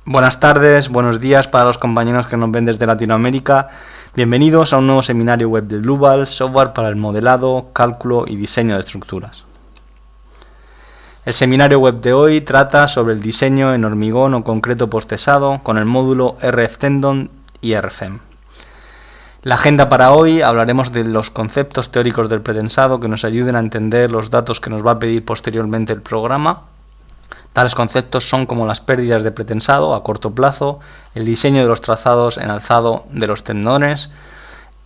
Buenas tardes, buenos días para los compañeros que nos ven desde Latinoamérica. Bienvenidos a un nuevo seminario web de Blueball, software para el modelado, cálculo y diseño de estructuras. El seminario web de hoy trata sobre el diseño en hormigón o concreto postesado con el módulo RF-Tendon y RFEM. La agenda para hoy hablaremos de los conceptos teóricos del pretensado que nos ayuden a entender los datos que nos va a pedir posteriormente el programa. Tales conceptos son como las pérdidas de pretensado a corto plazo, el diseño de los trazados en alzado de los tendones,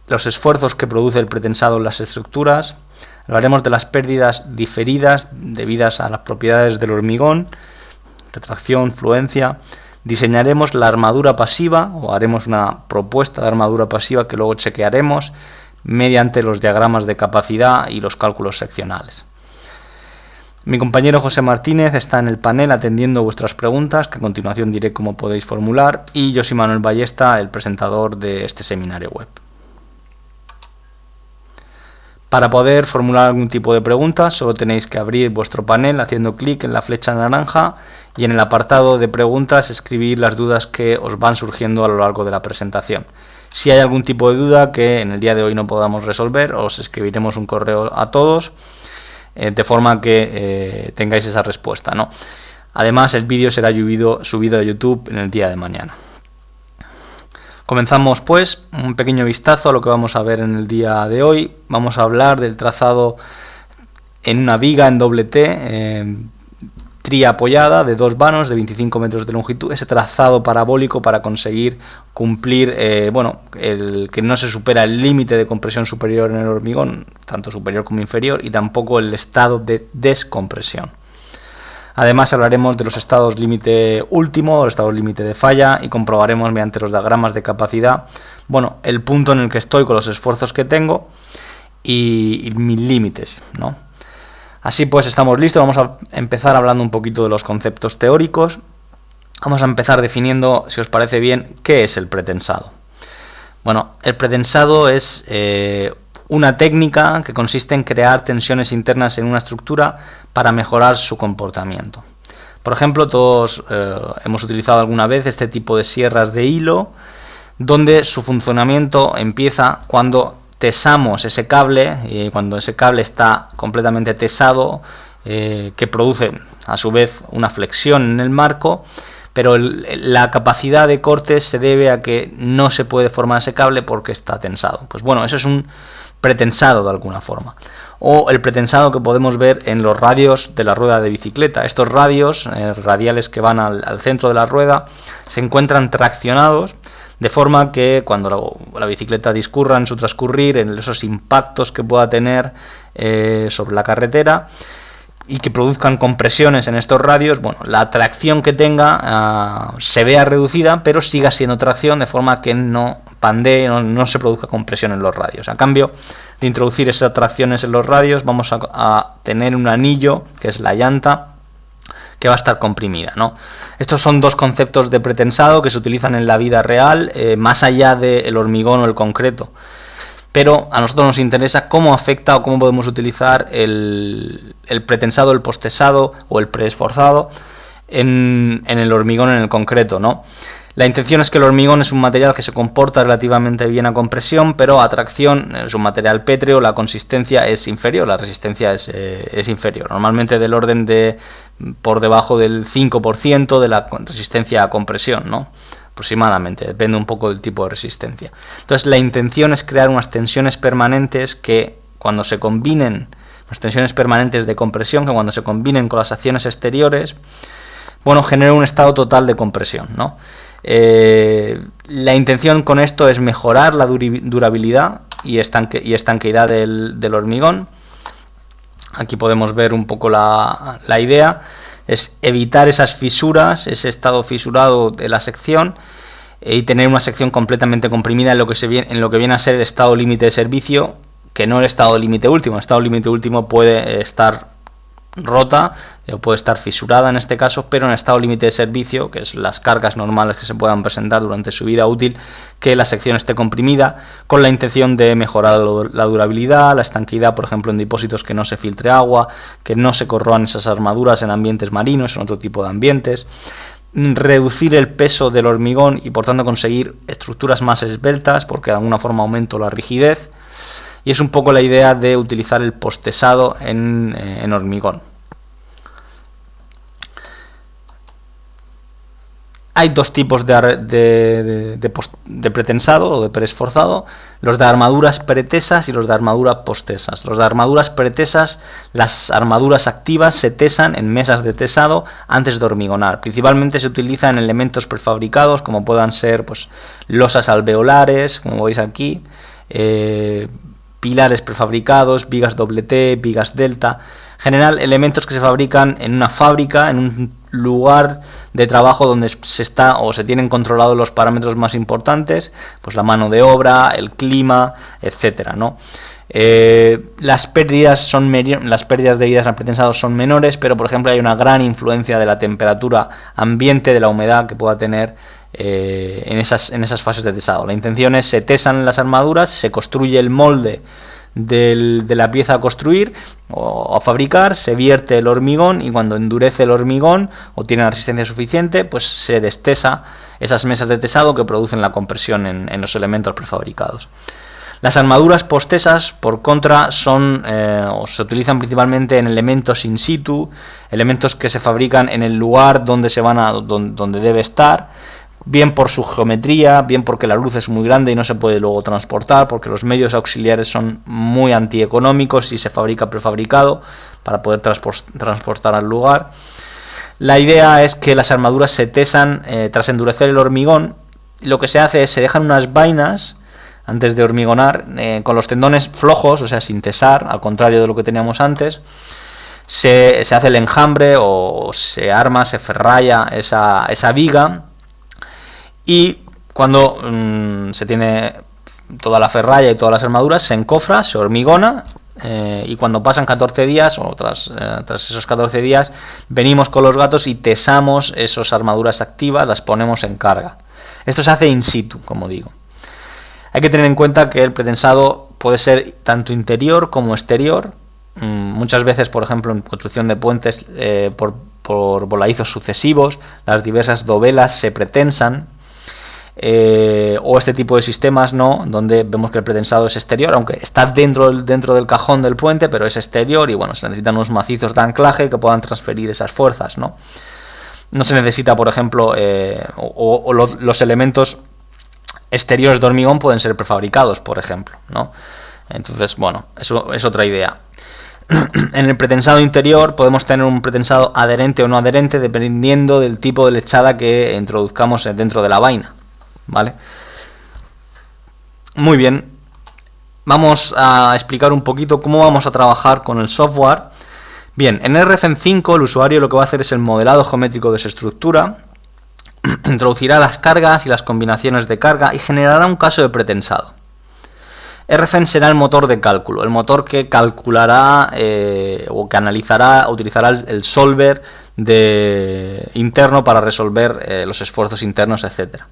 los esfuerzos que produce el pretensado en las estructuras. Hablaremos de las pérdidas diferidas debidas a las propiedades del hormigón, retracción, fluencia. Diseñaremos la armadura pasiva o haremos una propuesta de armadura pasiva que luego chequearemos mediante los diagramas de capacidad y los cálculos seccionales. Mi compañero José Martínez está en el panel atendiendo vuestras preguntas, que a continuación diré cómo podéis formular, y yo soy Manuel Ballesta, el presentador de este seminario web. Para poder formular algún tipo de pregunta, solo tenéis que abrir vuestro panel haciendo clic en la flecha naranja y en el apartado de preguntas escribir las dudas que os van surgiendo a lo largo de la presentación. Si hay algún tipo de duda que en el día de hoy no podamos resolver, os escribiremos un correo a todos, de forma que tengáis esa respuesta, ¿no? Además, el vídeo será subido a YouTube en el día de mañana. Comenzamos pues, un pequeño vistazo a lo que vamos a ver en el día de hoy. Vamos a hablar del trazado en una viga en doble T, tría apoyada de 2 vanos de 25 metros de longitud, ese trazado parabólico para conseguir cumplir, el que no se supera el límite de compresión superior en el hormigón, tanto superior como inferior, y tampoco el estado de descompresión. Además hablaremos de los estados límite último, los estados límite de falla, y comprobaremos mediante los diagramas de capacidad, el punto en el que estoy con los esfuerzos que tengo y mis límites, ¿no? Así pues, estamos listos. Vamos a empezar hablando un poquito de los conceptos teóricos. Vamos a empezar definiendo, si os parece bien, qué es el pretensado. Bueno, el pretensado es una técnica que consiste en crear tensiones internas en una estructura para mejorar su comportamiento. Por ejemplo, todos hemos utilizado alguna vez este tipo de sierras de hilo, donde su funcionamiento empieza cuando tesamos ese cable, y cuando ese cable está completamente tesado, que produce a su vez una flexión en el marco, pero la capacidad de corte se debe a que no se puede formar ese cable porque está tensado. Pues bueno, eso es un pretensado de alguna forma. O el pretensado que podemos ver en los radios de la rueda de bicicleta. Estos radios radiales que van al centro de la rueda se encuentran traccionados, de forma que cuando la bicicleta discurra en su transcurrir, en esos impactos que pueda tener sobre la carretera y que produzcan compresiones en estos radios, la tracción que tenga se vea reducida, pero siga siendo tracción, de forma que no pandee, no se produzca compresión en los radios. A cambio de introducir esas tracciones en los radios, vamos a tener un anillo, que es la llanta, que va a estar comprimida, ¿no? Estos son dos conceptos de pretensado que se utilizan en la vida real, más allá del hormigón o el concreto. Pero a nosotros nos interesa cómo afecta o cómo podemos utilizar el pretensado, el postesado o el preesforzado en el hormigón, en el concreto, ¿no? La intención es que el hormigón es un material que se comporta relativamente bien a compresión, pero a tracción es un material pétreo, la consistencia es inferior, la resistencia es inferior, normalmente del orden de por debajo del 5% de la resistencia a compresión, ¿no? Aproximadamente, depende un poco del tipo de resistencia. Entonces la intención es crear unas tensiones permanentes que cuando se combinen, unas tensiones permanentes de compresión que cuando se combinen con las acciones exteriores, generen un estado total de compresión, ¿no? La intención con esto es mejorar la durabilidad y estanqueidad del hormigón. Aquí podemos ver un poco la idea, es evitar esas fisuras, ese estado fisurado de la sección, y tener una sección completamente comprimida en lo que viene a ser el estado límite de servicio, que no el estado límite último. El estado límite último puede estar rota o puede estar fisurada en este caso, pero en estado límite de servicio, que es las cargas normales que se puedan presentar durante su vida útil, que la sección esté comprimida con la intención de mejorar la durabilidad, la estanqueidad, por ejemplo en depósitos, que no se filtre agua, que no se corroan esas armaduras en ambientes marinos, en otro tipo de ambientes. reducir el peso del hormigón y por tanto conseguir estructuras más esbeltas, porque de alguna forma aumento la rigidez, y es un poco la idea de utilizar el postesado en hormigón. Hay dos tipos de pretensado o de preesforzado, los de armaduras pretesas y los de armaduras postesas. Los de armaduras pretesas, las armaduras activas se tesan en mesas de tesado antes de hormigonar. Principalmente se utilizan elementos prefabricados como puedan ser pues, losas alveolares, como veis aquí, pilares prefabricados, vigas doble T, vigas delta. En general, elementos que se fabrican en una fábrica, en un lugar de trabajo donde se tienen controlados los parámetros más importantes, pues la mano de obra, el clima, etcétera, ¿no? Las pérdidas debidas al pretensado son menores, pero por ejemplo hay una gran influencia de la temperatura ambiente, de la humedad que pueda tener en esas fases de tesado. La intención es se tesan las armaduras, se construye el molde de la pieza a construir o a fabricar, se vierte el hormigón y cuando endurece el hormigón o tiene la resistencia suficiente, pues se destesa esas mesas de tesado que producen la compresión en los elementos prefabricados. Las armaduras postesas, por contra, se utilizan principalmente en elementos in situ, elementos que se fabrican en el lugar donde debe estar, bien por su geometría, bien porque la luz es muy grande y no se puede luego transportar, porque los medios auxiliares son muy antieconómicos y se fabrica prefabricado para poder transportar al lugar. La idea es que las armaduras se tesan tras endurecer el hormigón. Lo que se hace es se dejan unas vainas antes de hormigonar con los tendones flojos, o sea, sin tesar, al contrario de lo que teníamos antes. Se hace el enjambre o se arma, se ferralla esa viga. Y cuando se tiene toda la ferralla y todas las armaduras, se encofra, se hormigona y cuando pasan 14 días o tras esos 14 días venimos con los gatos y tesamos esas armaduras activas, las ponemos en carga. Esto se hace in situ, como digo. Hay que tener en cuenta que el pretensado puede ser tanto interior como exterior. Muchas veces, por ejemplo, en construcción de puentes por voladizos sucesivos, las diversas dovelas se pretensan. O este tipo de sistemas no, donde vemos que el pretensado es exterior, aunque está dentro del cajón del puente, pero es exterior y bueno, se necesitan unos macizos de anclaje que puedan transferir esas fuerzas, ¿no? No se necesita, por ejemplo, los elementos exteriores de hormigón pueden ser prefabricados, por ejemplo, ¿no? Entonces, bueno, eso es otra idea. En el pretensado interior podemos tener un pretensado adherente o no adherente dependiendo del tipo de lechada que introduzcamos dentro de la vaina, ¿vale? Muy bien, vamos a explicar un poquito cómo vamos a trabajar con el software. Bien, en RFEM 5 el usuario lo que va a hacer es el modelado geométrico de su estructura, introducirá las cargas y las combinaciones de carga y generará un caso de pretensado. RFEM será el motor de cálculo, el motor que calculará o que analizará, utilizará el solver interno para resolver los esfuerzos internos, etcétera.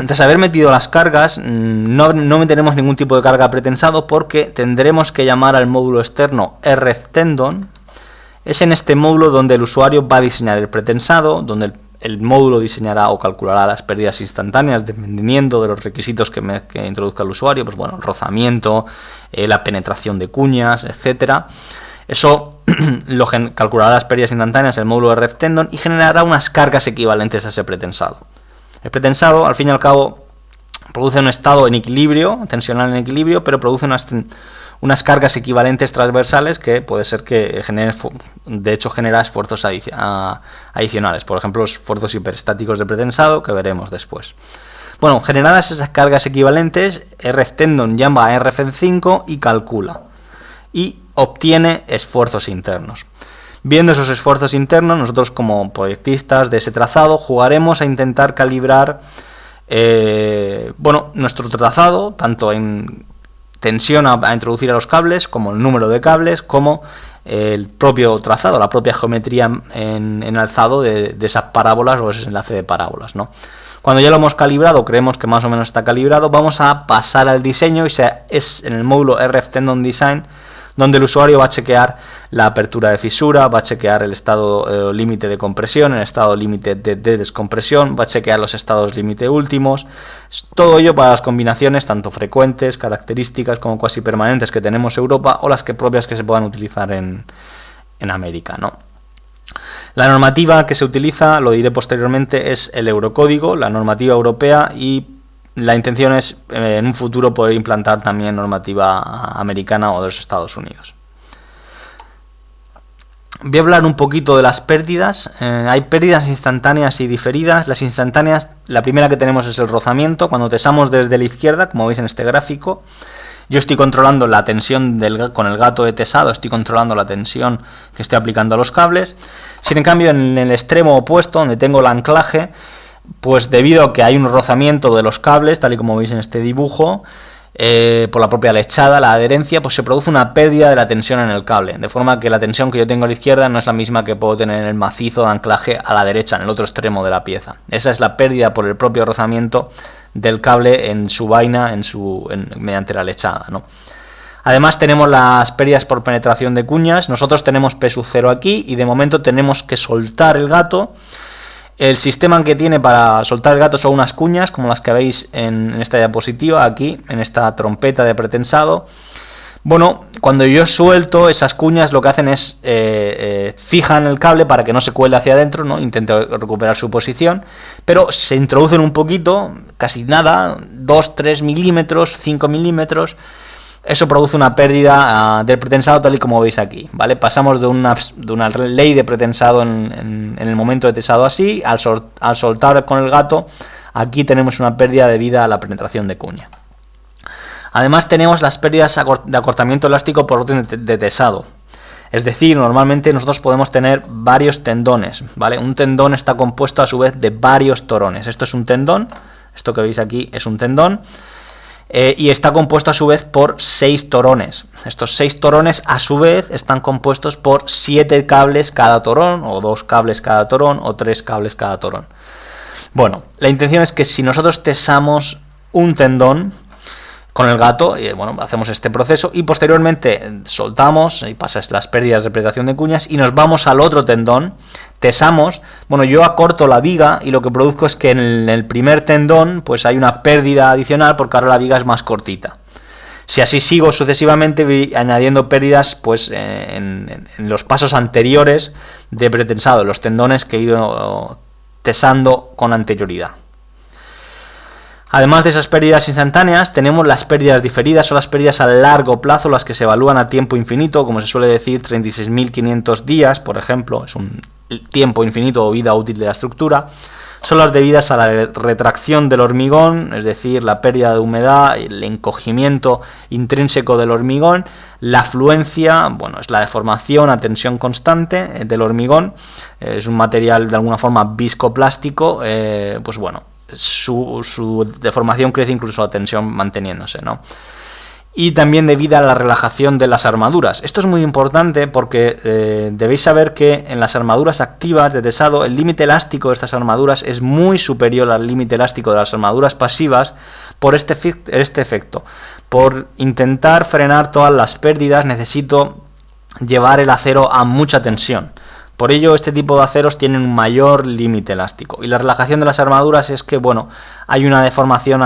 Tras haber metido las cargas, no meteremos ningún tipo de carga pretensado porque tendremos que llamar al módulo externo rftendon. Es en este módulo donde el usuario va a diseñar el pretensado, donde el módulo diseñará o calculará las pérdidas instantáneas dependiendo de los requisitos que introduzca el usuario, pues bueno, el rozamiento, la penetración de cuñas, etcétera. Eso calculará las pérdidas instantáneas el módulo rftendon y generará unas cargas equivalentes a ese pretensado. El pretensado, al fin y al cabo, produce un estado en equilibrio, tensional en equilibrio, pero produce unas cargas equivalentes transversales que puede ser que genera esfuerzos adicionales. Por ejemplo, los esfuerzos hiperestáticos de pretensado, que veremos después. Bueno, generadas esas cargas equivalentes, rftendon llama a RFEM 5 y calcula. Y obtiene esfuerzos internos. Viendo esos esfuerzos internos, nosotros como proyectistas de ese trazado jugaremos a intentar calibrar nuestro trazado, tanto en tensión a introducir a los cables, como el número de cables, como el propio trazado, la propia geometría en alzado de esas parábolas o ese enlace de parábolas, ¿no? Cuando ya lo hemos calibrado, creemos que más o menos está calibrado, vamos a pasar al diseño y es en el módulo rftendon design donde el usuario va a chequear la apertura de fisura, va a chequear el estado límite de compresión, el estado límite de descompresión, va a chequear los estados límite últimos, todo ello para las combinaciones tanto frecuentes, características como cuasi permanentes que tenemos en Europa o las propias que se puedan utilizar en América, ¿no? La normativa que se utiliza, lo diré posteriormente, es el Eurocódigo, la normativa europea, y la intención es en un futuro poder implantar también normativa americana o de los Estados Unidos. Voy a hablar un poquito de las pérdidas. Hay pérdidas instantáneas y diferidas. Las instantáneas, la primera que tenemos es el rozamiento. Cuando tesamos desde la izquierda, como veis en este gráfico, yo estoy controlando la tensión con el gato de tesado, estoy controlando la tensión que estoy aplicando a los cables. Sin en cambio, en el extremo opuesto, donde tengo el anclaje, pues debido a que hay un rozamiento de los cables, tal y como veis en este dibujo, por la propia lechada, la adherencia, pues se produce una pérdida de la tensión en el cable, de forma que la tensión que yo tengo a la izquierda no es la misma que puedo tener en el macizo de anclaje a la derecha, en el otro extremo de la pieza. Esa es la pérdida por el propio rozamiento del cable en su vaina, mediante la lechada, ¿no? Además tenemos las pérdidas por penetración de cuñas. Nosotros tenemos P sub 0 aquí y de momento tenemos que soltar el gato. El sistema que tiene para soltar el gato son unas cuñas, como las que veis en esta diapositiva, aquí, en esta trompeta de pretensado. Bueno, cuando yo suelto esas cuñas, lo que hacen es fijan el cable para que no se cuele hacia adentro, ¿no? Intento recuperar su posición, pero se introducen un poquito, casi nada, 2, 3 milímetros, 5 milímetros. Eso produce una pérdida del pretensado tal y como veis aquí, ¿vale? Pasamos de una ley de pretensado en el momento de tesado así, al soltar con el gato, aquí tenemos una pérdida debida a la penetración de cuña. Además tenemos las pérdidas de acortamiento elástico por orden de tesado. Es decir, normalmente nosotros podemos tener varios tendones, ¿vale? Un tendón está compuesto a su vez de varios torones. Esto es un tendón, esto que veis aquí es un tendón. Y está compuesto a su vez por 6 torones. Estos 6 torones a su vez están compuestos por 7 cables cada torón, o 2 cables cada torón, o 3 cables cada torón. Bueno, la intención es que si nosotros tesamos un tendón con el gato, bueno, hacemos este proceso y posteriormente soltamos y pasas las pérdidas de penetración de cuñas y nos vamos al otro tendón, tesamos, bueno, yo acorto la viga y lo que produzco es que en el primer tendón pues hay una pérdida adicional porque ahora la viga es más cortita. Si así sigo sucesivamente voy añadiendo pérdidas pues en los pasos anteriores de pretensado, los tendones que he ido tesando con anterioridad. Además de esas pérdidas instantáneas, tenemos las pérdidas diferidas o las pérdidas a largo plazo, las que se evalúan a tiempo infinito, como se suele decir, 36.500 días, por ejemplo, es un tiempo infinito o vida útil de la estructura. Son las debidas a la retracción del hormigón, es decir, la pérdida de humedad, el encogimiento intrínseco del hormigón, la fluencia, bueno, es la deformación a tensión constante del hormigón, es un material de alguna forma viscoplástico, pues bueno, su deformación crece incluso la tensión manteniéndose, ¿no? Y también debido a la relajación de las armaduras. Esto es muy importante porque debéis saber que en las armaduras activas de tesado el límite elástico de estas armaduras es muy superior al límite elástico de las armaduras pasivas por este efecto. Por intentar frenar todas las pérdidas necesito llevar el acero a mucha tensión. Por ello, este tipo de aceros tienen un mayor límite elástico. Y la relajación de las armaduras es que, bueno, hay una deformación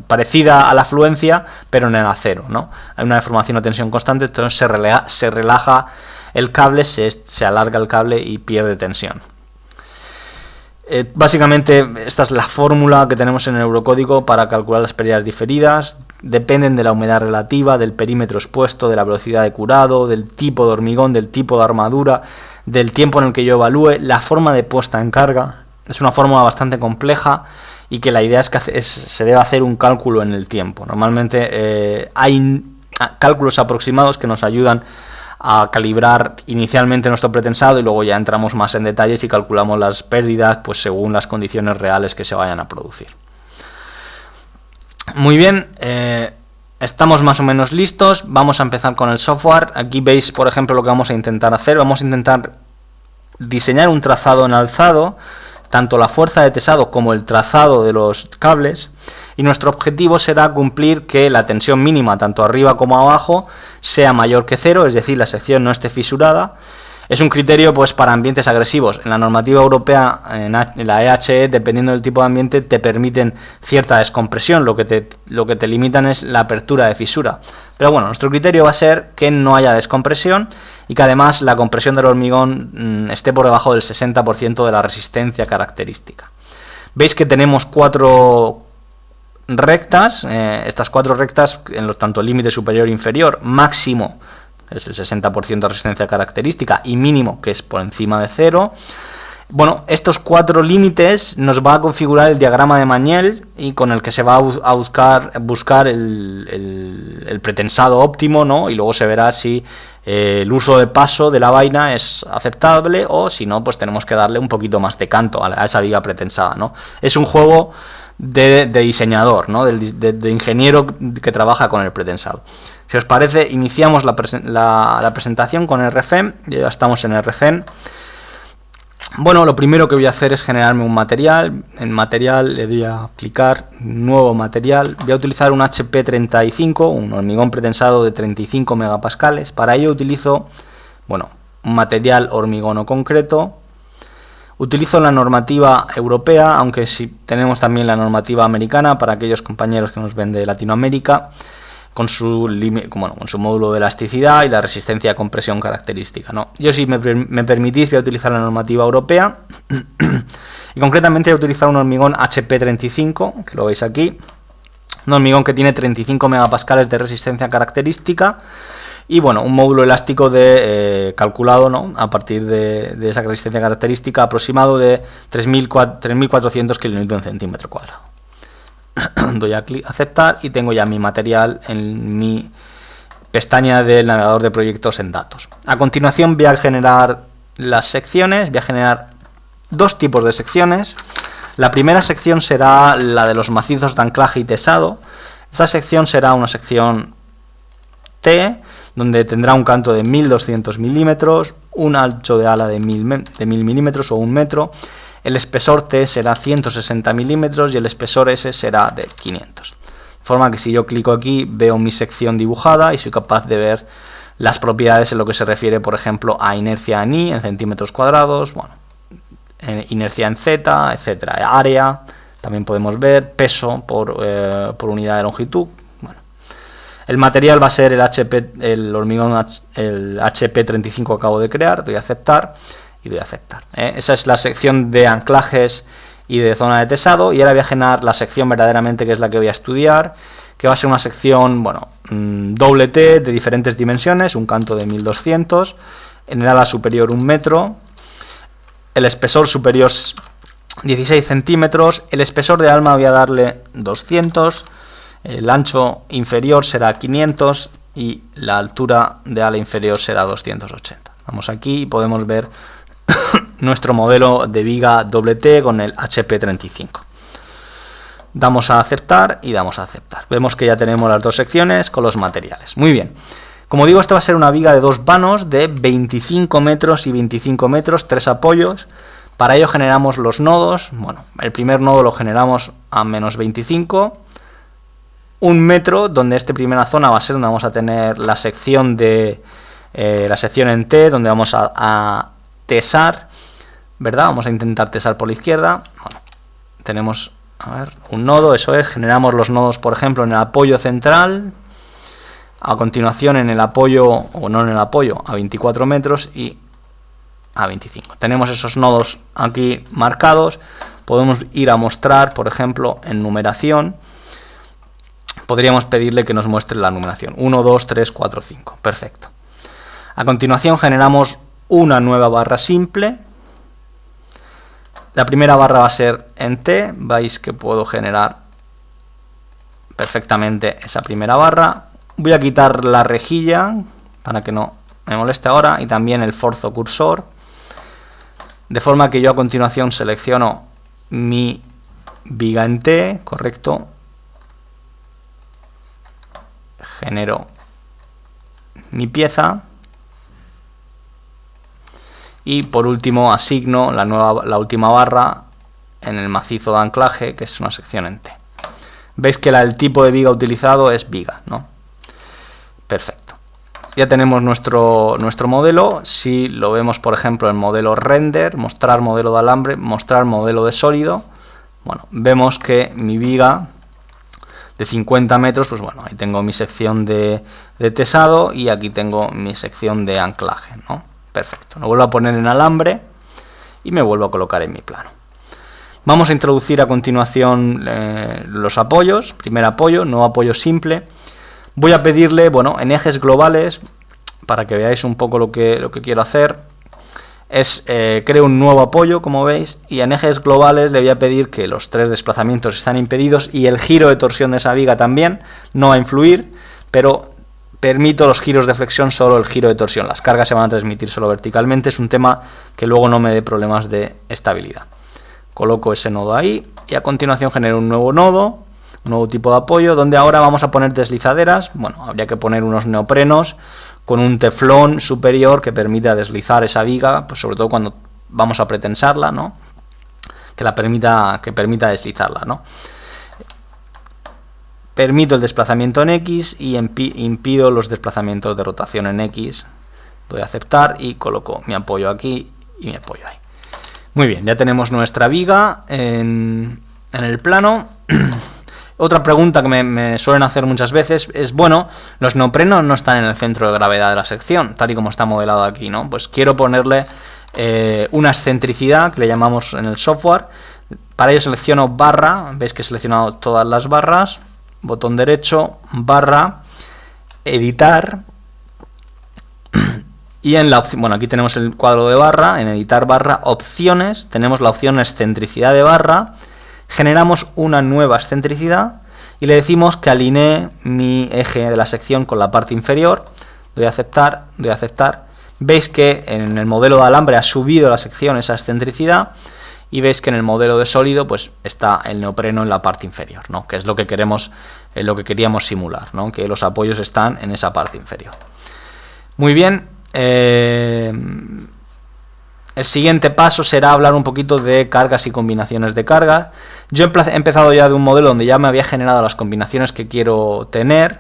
parecida a la fluencia, pero en el acero, ¿no? Hay una deformación a tensión constante, entonces se relaja el cable, se alarga el cable y pierde tensión. Básicamente, esta es la fórmula que tenemos en el Eurocódigo para calcular las pérdidas diferidas. Dependen de la humedad relativa, del perímetro expuesto, de la velocidad de curado, del tipo de hormigón, del tipo de armadura, del tiempo en el que yo evalúe, la forma de puesta en carga. Es una fórmula bastante compleja y que la idea es que se debe hacer un cálculo en el tiempo. Normalmente hay cálculos aproximados que nos ayudan a calibrar inicialmente nuestro pretensado y luego ya entramos más en detalles y calculamos las pérdidas pues según las condiciones reales que se vayan a producir. Muy bien, estamos más o menos listos. Vamos a empezar con el software. Aquí veis, por ejemplo, lo que vamos a intentar hacer. Vamos a intentar diseñar un trazado en alzado, tanto la fuerza de tesado como el trazado de los cables. Y nuestro objetivo será cumplir que la tensión mínima, tanto arriba como abajo, sea mayor que 0, es decir, la sección no esté fisurada. Es un criterio pues para ambientes agresivos. En la normativa europea, en la EHE, dependiendo del tipo de ambiente, te permiten cierta descompresión, lo que te limitan es la apertura de fisura. Pero bueno, nuestro criterio va a ser que no haya descompresión y que además la compresión del hormigón esté por debajo del 60% de la resistencia característica. Veis que tenemos 4 rectas, estas 4 rectas, tanto el límite superior e inferior, máximo es el 60% de resistencia característica y mínimo, que es por encima de 0. Bueno, estos 4 límites nos va a configurar el diagrama de Magnel y con el que se va a buscar el pretensado óptimo, ¿no? Y luego se verá si el uso de paso de la vaina es aceptable o si no, pues tenemos que darle un poquito más de canto a esa viga pretensada, ¿no? Es un juego de diseñador, ¿no? De ingeniero que trabaja con el pretensado. Si os parece, iniciamos la presentación con RFEM. Ya estamos en RFEM. Bueno, lo primero que voy a hacer es generarme un material. En material le doy a clicar nuevo material. Voy a utilizar un HP35, un hormigón pretensado de 35 megapascales. Para ello utilizo, bueno, un material hormigón concreto. Utilizo la normativa europea, aunque sí tenemos también la normativa americana para aquellos compañeros que nos ven de Latinoamérica, con su módulo de elasticidad y la resistencia a compresión característica, ¿no? Yo, si me permitís, voy a utilizar la normativa europea y concretamente voy a utilizar un hormigón HP35, que lo veis aquí, un hormigón que tiene 35 megapascales de resistencia característica y bueno, un módulo elástico calculado, ¿no?, a partir de esa resistencia característica, aproximado de 3.400 kN en centímetro cuadrado. Doy a clic aceptar y tengo ya mi material en mi pestaña del navegador de proyectos en datos. A continuación voy a generar las secciones. Voy a generar 2 tipos de secciones. La primera sección será la de los macizos de anclaje y tesado. Esta sección será una sección T, donde tendrá un canto de 1200 milímetros, un ancho de ala de 1000 milímetros o 1 metro. El espesor T será 160 milímetros y el espesor S será de 500. De forma que si yo clico aquí, veo mi sección dibujada y soy capaz de ver las propiedades en lo que se refiere, por ejemplo, a inercia en I, en centímetros cuadrados, bueno, inercia en Z, etcétera, área, también podemos ver peso por unidad de longitud. Bueno, el material va a ser el hormigón HP35 que acabo de crear. Doy a aceptar y doy a aceptar. Esa es la sección de anclajes y de zona de tesado, y ahora voy a generar la sección verdaderamente, que es la que voy a estudiar, que va a ser una sección, bueno, doble T de diferentes dimensiones, un canto de 1200, en el ala superior 1 metro, el espesor superior 16 centímetros, el espesor de alma voy a darle 200, el ancho inferior será 500 y la altura de ala inferior será 280. Vamos aquí y podemos ver nuestro modelo de viga doble T con el HP35. Damos a aceptar y damos a aceptar. Vemos que ya tenemos las 2 secciones con los materiales. Muy bien. Como digo, esta va a ser una viga de 2 vanos de 25 metros y 25 metros, 3 apoyos. Para ello generamos los nodos. Bueno, el primer nodo lo generamos a menos 25. 1 metro, donde esta primera zona va a ser donde vamos a tener la sección en T, donde vamos a tesar, ¿verdad? Vamos a intentar tesar por la izquierda. Bueno, tenemos, a ver, un nodo, eso es, generamos los nodos, por ejemplo, en el apoyo central, a continuación en el apoyo, o no en el apoyo, a 24 metros y a 25. Tenemos esos nodos aquí marcados. Podemos ir a mostrar, por ejemplo, en numeración. Podríamos pedirle que nos muestre la numeración 1, 2, 3, 4, 5. Perfecto. A continuación generamos una nueva barra simple. La primera barra va a ser en T. Veis que puedo generar perfectamente esa primera barra. Voy a quitar la rejilla para que no me moleste ahora, y también el forzo cursor, de forma que yo a continuación selecciono mi viga en T, correcto, genero mi pieza y por último asigno la última barra en el macizo de anclaje, que es una sección en T. Veis que el tipo de viga utilizado es viga, ¿no? Perfecto. ya tenemos nuestro modelo. Si lo vemos, por ejemplo, en modelo render, mostrar modelo de alambre, mostrar modelo de sólido, bueno, vemos que mi viga de 50 metros, pues bueno, ahí tengo mi sección de tesado y aquí tengo mi sección de anclaje, ¿no? Perfecto. Lo vuelvo a poner en alambre y me vuelvo a colocar en mi plano. Vamos a introducir a continuación los apoyos. Primer apoyo, nuevo apoyo simple. Voy a pedirle, bueno, en ejes globales, para que veáis un poco lo que quiero hacer, creo un nuevo apoyo, como veis, y en ejes globales le voy a pedir que los 3 desplazamientos están impedidos y el giro de torsión de esa viga también no va a influir, pero permito los giros de flexión, solo el giro de torsión. Las cargas se van a transmitir solo verticalmente. Es un tema que luego no me dé problemas de estabilidad. Coloco ese nodo ahí y a continuación genero un nuevo nodo, un nuevo tipo de apoyo, donde ahora vamos a poner deslizaderas. Bueno, habría que poner unos neoprenos con un teflón superior que permita deslizar esa viga, pues sobre todo cuando vamos a pretensarla, ¿no? Que permita deslizarla, ¿no? Permito el desplazamiento en X y impido los desplazamientos de rotación en X. Doy a aceptar y coloco mi apoyo aquí y mi apoyo ahí. Muy bien, ya tenemos nuestra viga en el plano. Otra pregunta que me suelen hacer muchas veces es, bueno, los neoprenos no están en el centro de gravedad de la sección, tal y como está modelado aquí, ¿no? Pues quiero ponerle una excentricidad, que le llamamos en el software. Para ello selecciono barra, veis que he seleccionado todas las barras, botón derecho, barra, editar, y en la opción, bueno, aquí tenemos el cuadro de barra, en editar barra, opciones, tenemos la opción excentricidad de barra, generamos una nueva excentricidad y le decimos que alinee mi eje de la sección con la parte inferior. Doy a aceptar, doy a aceptar. Veis que en el modelo de alambre ha subido la sección esa excentricidad y veis que en el modelo de sólido pues está el neopreno en la parte inferior, ¿no? Que es lo que queremos, lo que queríamos simular, ¿no? Que los apoyos están en esa parte inferior. Muy bien. El siguiente paso será hablar un poquito de cargas y combinaciones de cargas. Yo he empezado ya de un modelo donde ya me había generado las combinaciones que quiero tener.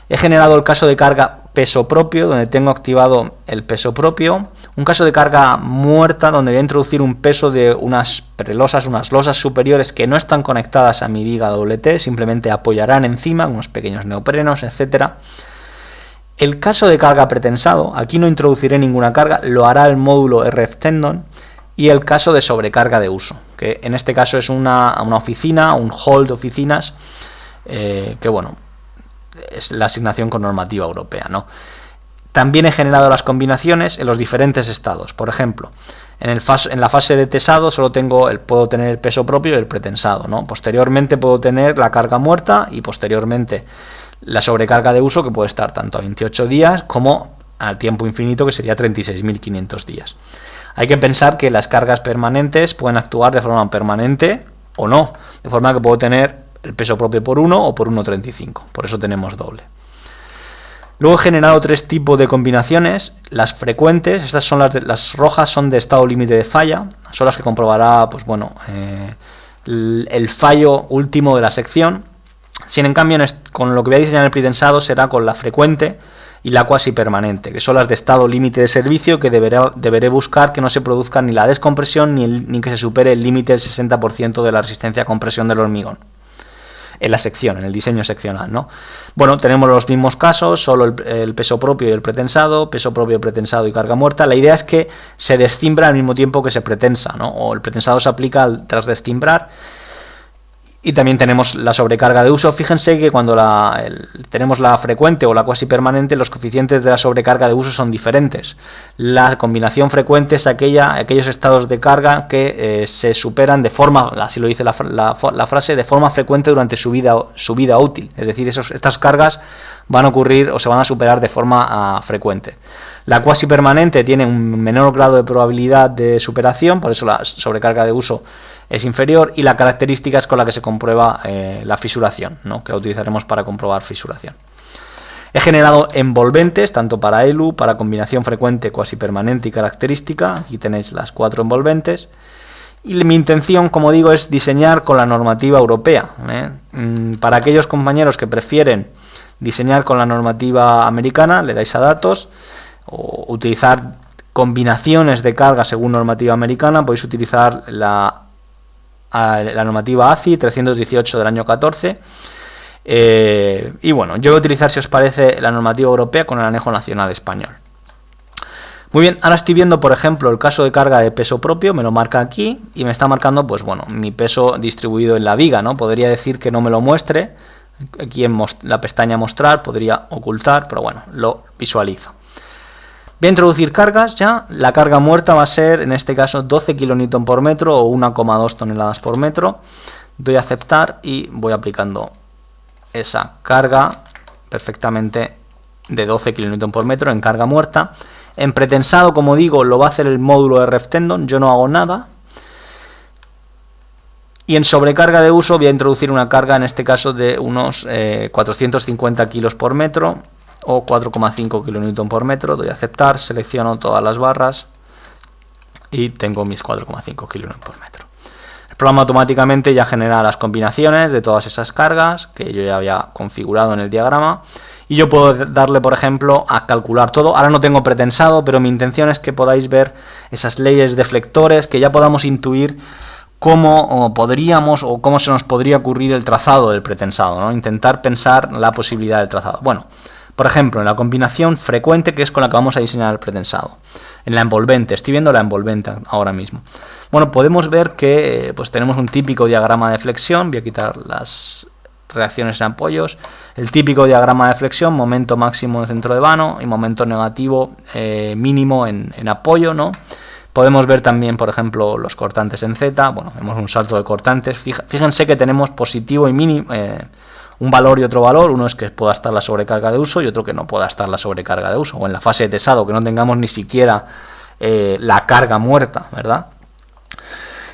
He generado el caso de carga peso propio, donde tengo activado el peso propio. Un caso de carga muerta, donde voy a introducir un peso de unas prelosas, unas losas superiores que no están conectadas a mi viga WT, simplemente apoyarán encima, unos pequeños neoprenos, etcétera. El caso de carga pretensado, aquí no introduciré ninguna carga, lo hará el módulo RF Tendon. Y el caso de sobrecarga de uso, que en este caso es una oficina, un hall de oficinas, que bueno, es la asignación con normativa europea, ¿no? También he generado las combinaciones en los diferentes estados. Por ejemplo, en la fase de tesado solo puedo tener el peso propio y el pretensado, ¿no? Posteriormente puedo tener la carga muerta y posteriormente la sobrecarga de uso, que puede estar tanto a 28 días como al tiempo infinito, que sería 36.500 días. Hay que pensar que las cargas permanentes pueden actuar de forma permanente o no, de forma que puedo tener el peso propio por 1 o por 1,35, por eso tenemos doble. Luego he generado 3 tipos de combinaciones. Las frecuentes, estas son las rojas, son de estado límite de falla, son las que comprobará, pues bueno, el fallo último de la sección. Si en cambio con lo que voy a diseñar en el pretensado será con la frecuente y la cuasi permanente, que son las de estado límite de servicio, que deberé buscar que no se produzca ni la descompresión ni que se supere el límite del 60% de la resistencia a compresión del hormigón en la sección, en el diseño seccional, ¿no? Bueno, tenemos los mismos casos, solo el peso propio y el pretensado, peso propio, pretensado y carga muerta. La idea es que se descimbra al mismo tiempo que se pretensa, ¿no? O el pretensado se aplica tras descimbrar. Y también tenemos la sobrecarga de uso. Fíjense que cuando tenemos la frecuente o la cuasi permanente, los coeficientes de la sobrecarga de uso son diferentes. La combinación frecuente es aquellos estados de carga que se superan de forma, así lo dice la frase, de forma frecuente durante su vida útil. Es decir, estas cargas van a ocurrir o se van a superar de forma frecuente. La cuasi permanente tiene un menor grado de probabilidad de superación, por eso la sobrecarga de uso es inferior, y la característica es con la que se comprueba la fisuración, ¿no? Que la utilizaremos para comprobar fisuración. He generado envolventes, tanto para ELU, para combinación frecuente, cuasi permanente y característica. Aquí tenéis las 4 envolventes. Y mi intención, como digo, es diseñar con la normativa europea. Para aquellos compañeros que prefieren diseñar con la normativa americana, le dais a datos, o utilizar combinaciones de carga según normativa americana. Podéis utilizar la normativa ACI 318 del año 14. Y bueno, yo voy a utilizar, si os parece, la normativa europea con el anejo nacional español. Muy bien, ahora estoy viendo, por ejemplo, el caso de carga de peso propio, me lo marca aquí y me está marcando, pues bueno, mi peso distribuido en la viga, ¿no? Podría decir que no me lo muestre, aquí en la pestaña mostrar, podría ocultar, pero bueno, lo visualizo. Voy a introducir cargas ya, la carga muerta va a ser, en este caso, 12 kN por metro o 1,2 toneladas por metro. Doy a aceptar y voy aplicando esa carga perfectamente de 12 kN por metro en carga muerta. En pretensado, como digo, lo va a hacer el módulo de RefTendon, yo no hago nada. Y en sobrecarga de uso voy a introducir una carga, en este caso, de unos 450 kilos por metro o 4,5 kN por metro. Doy a aceptar, selecciono todas las barras y tengo mis 4,5 kN por metro. El programa automáticamente ya genera las combinaciones de todas esas cargas que yo ya había configurado en el diagrama. Y yo puedo darle, por ejemplo, a calcular todo. Ahora no tengo pretensado, pero mi intención es que podáis ver esas leyes deflectores, que ya podamos intuir cómo podríamos o cómo se nos podría ocurrir el trazado del pretensado, ¿no? Intentar pensar la posibilidad del trazado. Bueno, por ejemplo, en la combinación frecuente, que es con la que vamos a diseñar el pretensado. En la envolvente, estoy viendo la envolvente ahora mismo. Bueno, podemos ver que pues tenemos un típico diagrama de flexión. Voy a quitar las reacciones en apoyos. El típico diagrama de flexión, momento máximo en centro de vano y momento negativo mínimo en apoyo, ¿no? Podemos ver también, por ejemplo, los cortantes en Z. Bueno, vemos un salto de cortantes. Fíjense que tenemos positivo y mínimo, un valor y otro valor. Uno es que pueda estar la sobrecarga de uso y otro que no pueda estar la sobrecarga de uso. O en la fase de tesado, que no tengamos ni siquiera la carga muerta, ¿verdad?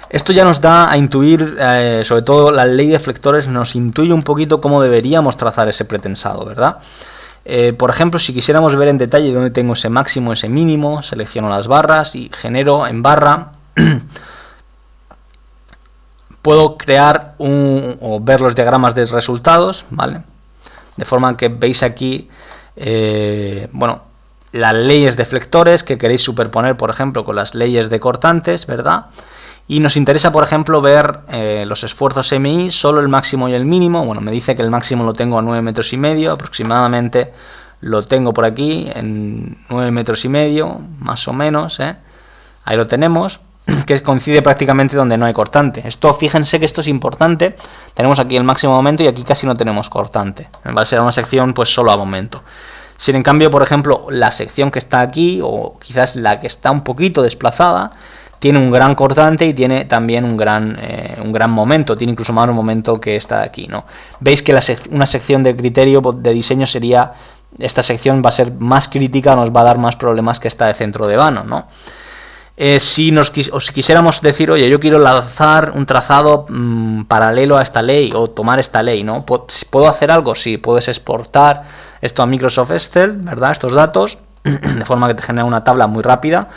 Esto ya nos da a intuir, sobre todo la ley de flectores nos intuye un poquito cómo deberíamos trazar ese pretensado, ¿verdad? Por ejemplo, si quisiéramos ver en detalle dónde tengo ese máximo, ese mínimo, selecciono las barras y genero en barra. Puedo crear o ver los diagramas de resultados, ¿vale? De forma que veis aquí, bueno, las leyes de flectores que queréis superponer, por ejemplo, con las leyes de cortantes, ¿verdad? Y nos interesa, por ejemplo, ver los esfuerzos MI, solo el máximo y el mínimo. Bueno, me dice que el máximo lo tengo a 9,5 metros, aproximadamente lo tengo por aquí en 9,5 metros, más o menos, ahí lo tenemos, que coincide prácticamente donde no hay cortante. Esto, fíjense que esto es importante, tenemos aquí el máximo momento y aquí casi no tenemos cortante. Va a ser una sección pues solo a momento. Si en cambio, por ejemplo, la sección que está aquí, o quizás la que está un poquito desplazada, tiene un gran cortante y tiene también un gran momento, tiene incluso más momento que esta de aquí, ¿no? Veis que una sección de criterio de diseño sería, esta sección va a ser más crítica, nos va a dar más problemas que esta de centro de vano, ¿no? Si os quisiéramos decir, oye, yo quiero lanzar un trazado paralelo a esta ley o tomar esta ley, ¿no? ¿Puedo hacer algo? Sí, puedes exportar esto a Microsoft Excel, ¿verdad? Estos datos, de forma que te genera una tabla muy rápida.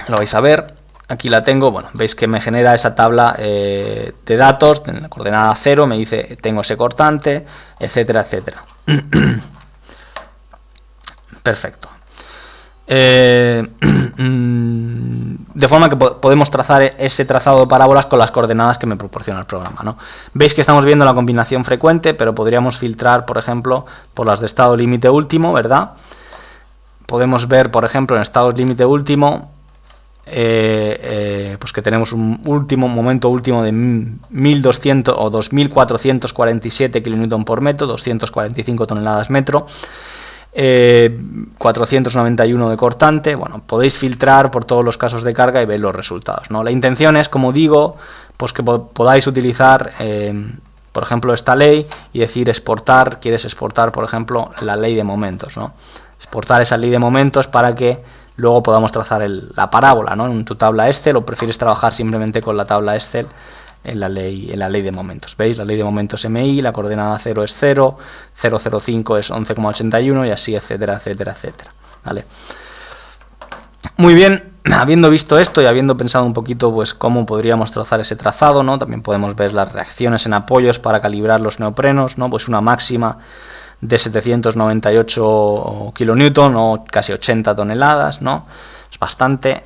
Lo vais a ver, aquí la tengo, bueno, veis que me genera esa tabla de datos, en la coordenada 0, me dice tengo ese cortante, etcétera, etcétera. Perfecto. De forma que podemos trazar ese trazado de parábolas con las coordenadas que me proporciona el programa, ¿no? Veis que estamos viendo la combinación frecuente, pero podríamos filtrar, por ejemplo, por las de estado límite último, ¿verdad? Podemos ver, por ejemplo, en estado límite último, pues que tenemos un momento último de 1200 o 2447 kN por metro, 245 toneladas metro, 491 de cortante. Bueno, podéis filtrar por todos los casos de carga y ver los resultados, ¿no? La intención es, como digo, pues que podáis utilizar por ejemplo esta ley y decir exportar, quieres exportar por ejemplo la ley de momentos, ¿no? Exportar esa ley de momentos para que luego podamos trazar la parábola, ¿no? En tu tabla Excel, o prefieres trabajar simplemente con la tabla Excel en la ley de momentos. ¿Veis? La ley de momentos MI, la coordenada 0 es 0, 005 es 11,81 y así, etcétera, etcétera, etcétera. ¿Vale? Muy bien, habiendo visto esto y habiendo pensado un poquito pues cómo podríamos trazar ese trazado, ¿no? También podemos ver las reacciones en apoyos para calibrar los neoprenos, ¿no? Pues una máxima de 798 kilonewton o casi 80 toneladas, ¿no? Es bastante,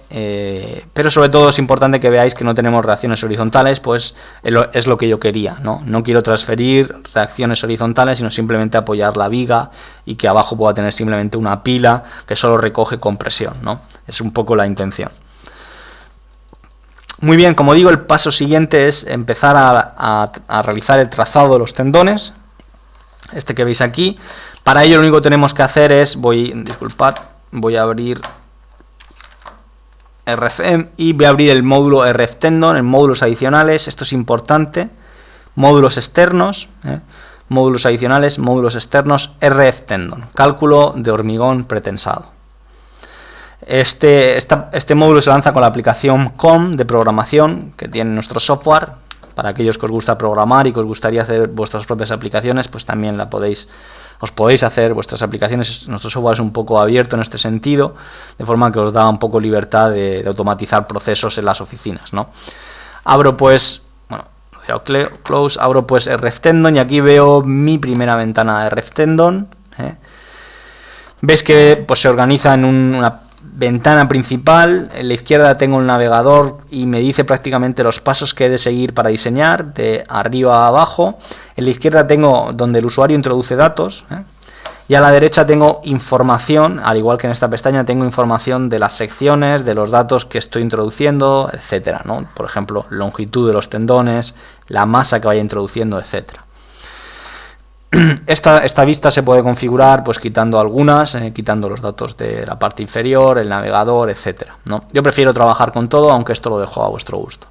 pero sobre todo es importante que veáis que no tenemos reacciones horizontales, pues es lo que yo quería, ¿no? No quiero transferir reacciones horizontales, sino simplemente apoyar la viga y que abajo pueda tener simplemente una pila que solo recoge compresión, ¿no? Es un poco la intención. Muy bien, como digo, el paso siguiente es empezar a realizar el trazado de los tendones, este que veis aquí. Para ello lo único que tenemos que hacer es, voy a abrir RFM y voy a abrir el módulo RF Tendon en módulos adicionales. Esto es importante, módulos externos, módulos adicionales, módulos externos, RF Tendon, cálculo de hormigón pretensado. Este módulo se lanza con la aplicación COM de programación que tiene nuestro software. Para aquellos que os gusta programar y que os gustaría hacer vuestras propias aplicaciones, pues también os podéis hacer vuestras aplicaciones. Nuestro software es un poco abierto en este sentido, de forma que os da un poco libertad de automatizar procesos en las oficinas, ¿no? Abro pues, close, abro pues RF Tendon y aquí veo mi primera ventana de RF Tendon. Ves que pues se organiza en una ventana principal. En la izquierda tengo el navegador y me dice prácticamente los pasos que he de seguir para diseñar, de arriba a abajo. En la izquierda tengo donde el usuario introduce datos, y a la derecha tengo información, al igual que en esta pestaña tengo información de las secciones, de los datos que estoy introduciendo, etcétera, ¿no? Por ejemplo, longitud de los tendones, la masa que vaya introduciendo, etcétera. Esta vista se puede configurar pues quitando algunas, quitando los datos de la parte inferior, el navegador, etcétera, ¿no? Yo prefiero trabajar con todo, aunque esto lo dejo a vuestro gusto.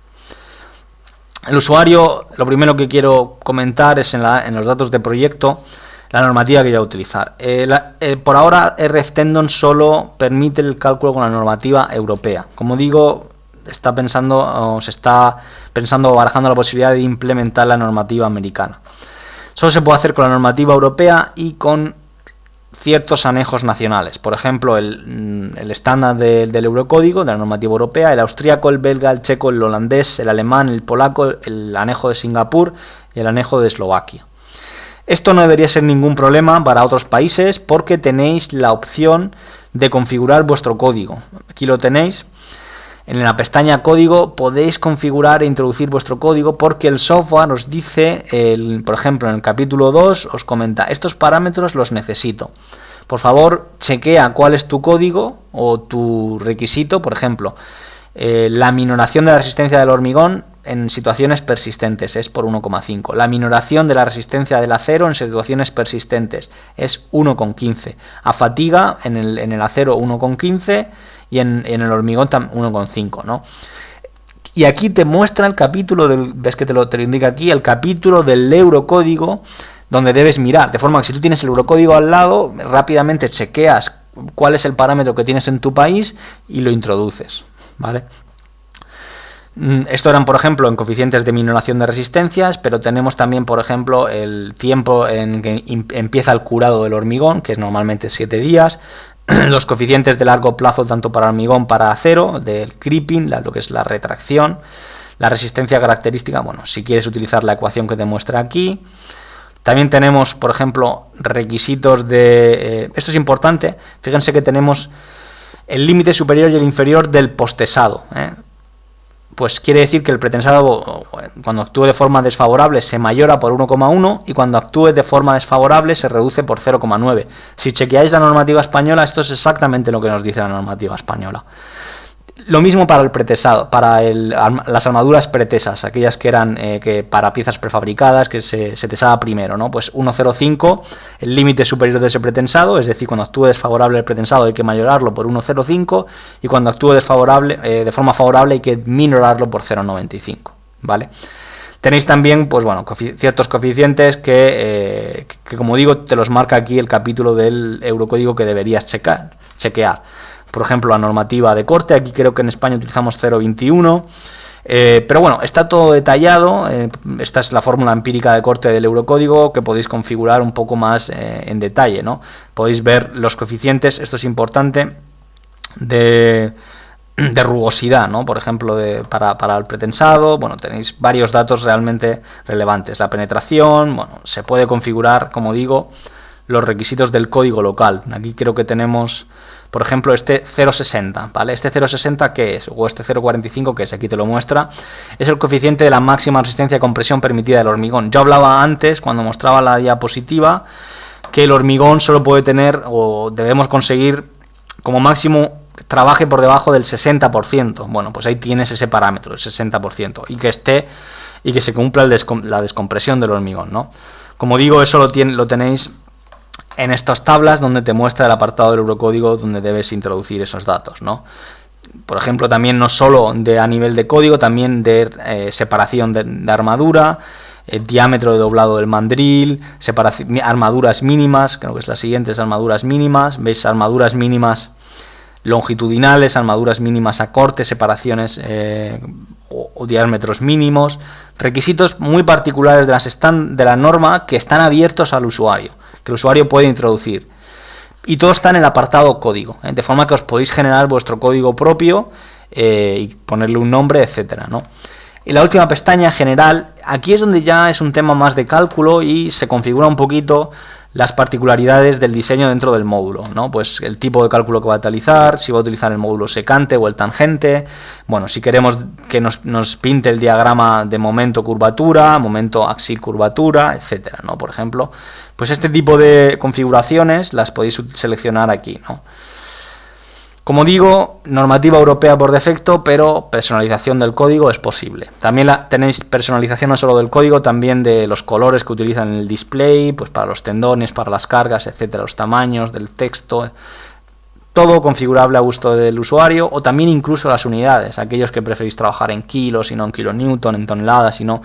El usuario, lo primero que quiero comentar es en los datos de proyecto, la normativa que voy a utilizar. Por ahora RF Tendon solo permite el cálculo con la normativa europea. Como digo, se está pensando o barajando la posibilidad de implementar la normativa americana. Solo se puede hacer con la normativa europea y con ciertos anejos nacionales. Por ejemplo, el estándar del Eurocódigo, de la normativa europea, el austríaco, el belga, el checo, el holandés, el alemán, el polaco, el anejo de Singapur y el anejo de Eslovaquia. Esto no debería ser ningún problema para otros países porque tenéis la opción de configurar vuestro código. Aquí lo tenéis. En la pestaña código podéis configurar e introducir vuestro código porque el software os dice, por ejemplo en el capítulo 2 os comenta, estos parámetros los necesito. Por favor, chequea cuál es tu código o tu requisito, por ejemplo, la minoración de la resistencia del hormigón en situaciones persistentes es por 1,5. La minoración de la resistencia del acero en situaciones persistentes es 1,15. A fatiga en el acero 1,15 y en el hormigón 1,5, ¿no? Y aquí te muestra el capítulo ves que te lo indica aquí, el capítulo del Eurocódigo donde debes mirar, de forma que si tú tienes el Eurocódigo al lado, rápidamente chequeas cuál es el parámetro que tienes en tu país y lo introduces, ¿vale? Esto eran, por ejemplo, en coeficientes de minoración de resistencias, pero tenemos también, por ejemplo, el tiempo en que empieza el curado del hormigón, que es normalmente 7 días, los coeficientes de largo plazo tanto para hormigón para acero, del creeping, lo que es la retracción, la resistencia característica, bueno, si quieres utilizar la ecuación que te muestra aquí. También tenemos, por ejemplo, requisitos de... esto es importante, fíjense que tenemos el límite superior y el inferior del postesado, Pues quiere decir que el pretensado, cuando actúe de forma desfavorable, se mayora por 1,1 y cuando actúe de forma desfavorable se reduce por 0,9. Si chequeáis la normativa española, esto es exactamente lo que nos dice la normativa española. Lo mismo para el pretesado, para las armaduras pretesas, aquellas que eran para piezas prefabricadas, que se tesaba primero, ¿no? Pues 1,05, el límite superior de ese pretensado, es decir, cuando actúe desfavorable el pretensado hay que mayorarlo por 1,05 y cuando actúe desfavorable, de forma favorable hay que minorarlo por 0,95, ¿vale? Tenéis también, pues bueno, ciertos coeficientes que como digo, te los marca aquí el capítulo del Eurocódigo que deberías chequear. Por ejemplo, la normativa de corte, aquí creo que en España utilizamos 0,21, pero bueno, está todo detallado. Esta es la fórmula empírica de corte del Eurocódigo que podéis configurar un poco más en detalle, ¿no? Podéis ver los coeficientes, esto es importante, de rugosidad, ¿no? Por ejemplo, para el pretensado, bueno, tenéis varios datos realmente relevantes. La penetración, bueno, se puede configurar, como digo, los requisitos del código local. Aquí creo que tenemos, por ejemplo, este 0,60, ¿vale? Este 0,60, ¿qué es? O este 0,45, ¿qué es? Aquí te lo muestra. Es el coeficiente de la máxima resistencia a compresión permitida del hormigón. Yo hablaba antes, cuando mostraba la diapositiva, que el hormigón solo puede tener, o debemos conseguir, como máximo, trabaje por debajo del 60%. Bueno, pues ahí tienes ese parámetro, el 60%, y que esté, y que se cumpla la descompresión del hormigón, ¿no? Como digo, eso lo tenéis en estas tablas donde te muestra el apartado del Eurocódigo donde debes introducir esos datos, ¿no? Por ejemplo, también no solo a nivel de código, también de separación de armadura, diámetro de doblado del mandril, armaduras mínimas, creo que es la siguiente, es armaduras mínimas, veis armaduras mínimas longitudinales, armaduras mínimas a corte, separaciones o diámetros mínimos, requisitos muy particulares de la norma que están abiertos al usuario, que el usuario puede introducir. Y todo está en el apartado código, de forma que os podéis generar vuestro código propio y ponerle un nombre, etcétera, ¿no? Y la última pestaña, general, aquí es donde ya es un tema más de cálculo y se configura un poquito las particularidades del diseño dentro del módulo, ¿no? Pues el tipo de cálculo que va a utilizar, si va a utilizar el módulo secante o el tangente, bueno, si queremos que nos pinte el diagrama de momento curvatura, momento axil curvatura, etcétera, ¿no? Por ejemplo, pues este tipo de configuraciones las podéis seleccionar aquí, ¿no? Como digo, normativa europea por defecto, pero personalización del código es posible. También tenéis personalización no solo del código, también de los colores que utilizan en el display, pues para los tendones, para las cargas, etcétera, los tamaños del texto, todo configurable a gusto del usuario, o también incluso las unidades, aquellos que preferís trabajar en kilos y no en kilonewton, en toneladas, y no.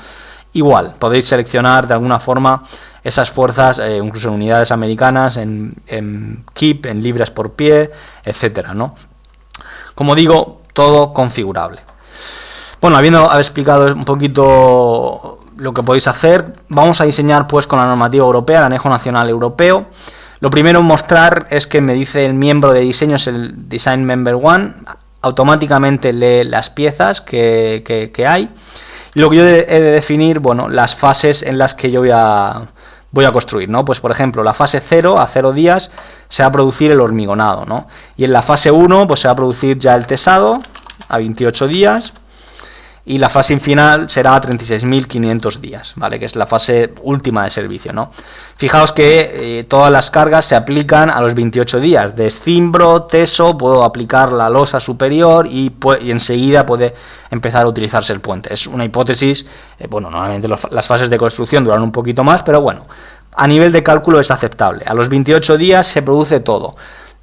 Igual, podéis seleccionar de alguna forma esas fuerzas, incluso en unidades americanas, en kip, en libras por pie, etcétera, ¿no? Como digo, todo configurable. Bueno, habiendo explicado un poquito lo que podéis hacer, vamos a diseñar pues con la normativa europea, el anejo nacional europeo. Lo primero en mostrar es que me dice el miembro de diseño, es el Design Member One, automáticamente lee las piezas que hay. Y lo que yo he de definir, bueno, las fases en las que yo voy a construir, ¿no? Pues por ejemplo, la fase 0, a 0 días, se va a producir el hormigonado, ¿no? Y en la fase 1, pues se va a producir ya el tesado, a 28 días, y la fase final será a 36.500 días, ¿vale? Que es la fase última de servicio, ¿no? Fijaos que todas las cargas se aplican a los 28 días. De escimbro, teso, puedo aplicar la losa superior y enseguida puede empezar a utilizarse el puente. Es una hipótesis, bueno, normalmente las fases de construcción duran un poquito más, pero bueno, a nivel de cálculo es aceptable. A los 28 días se produce todo.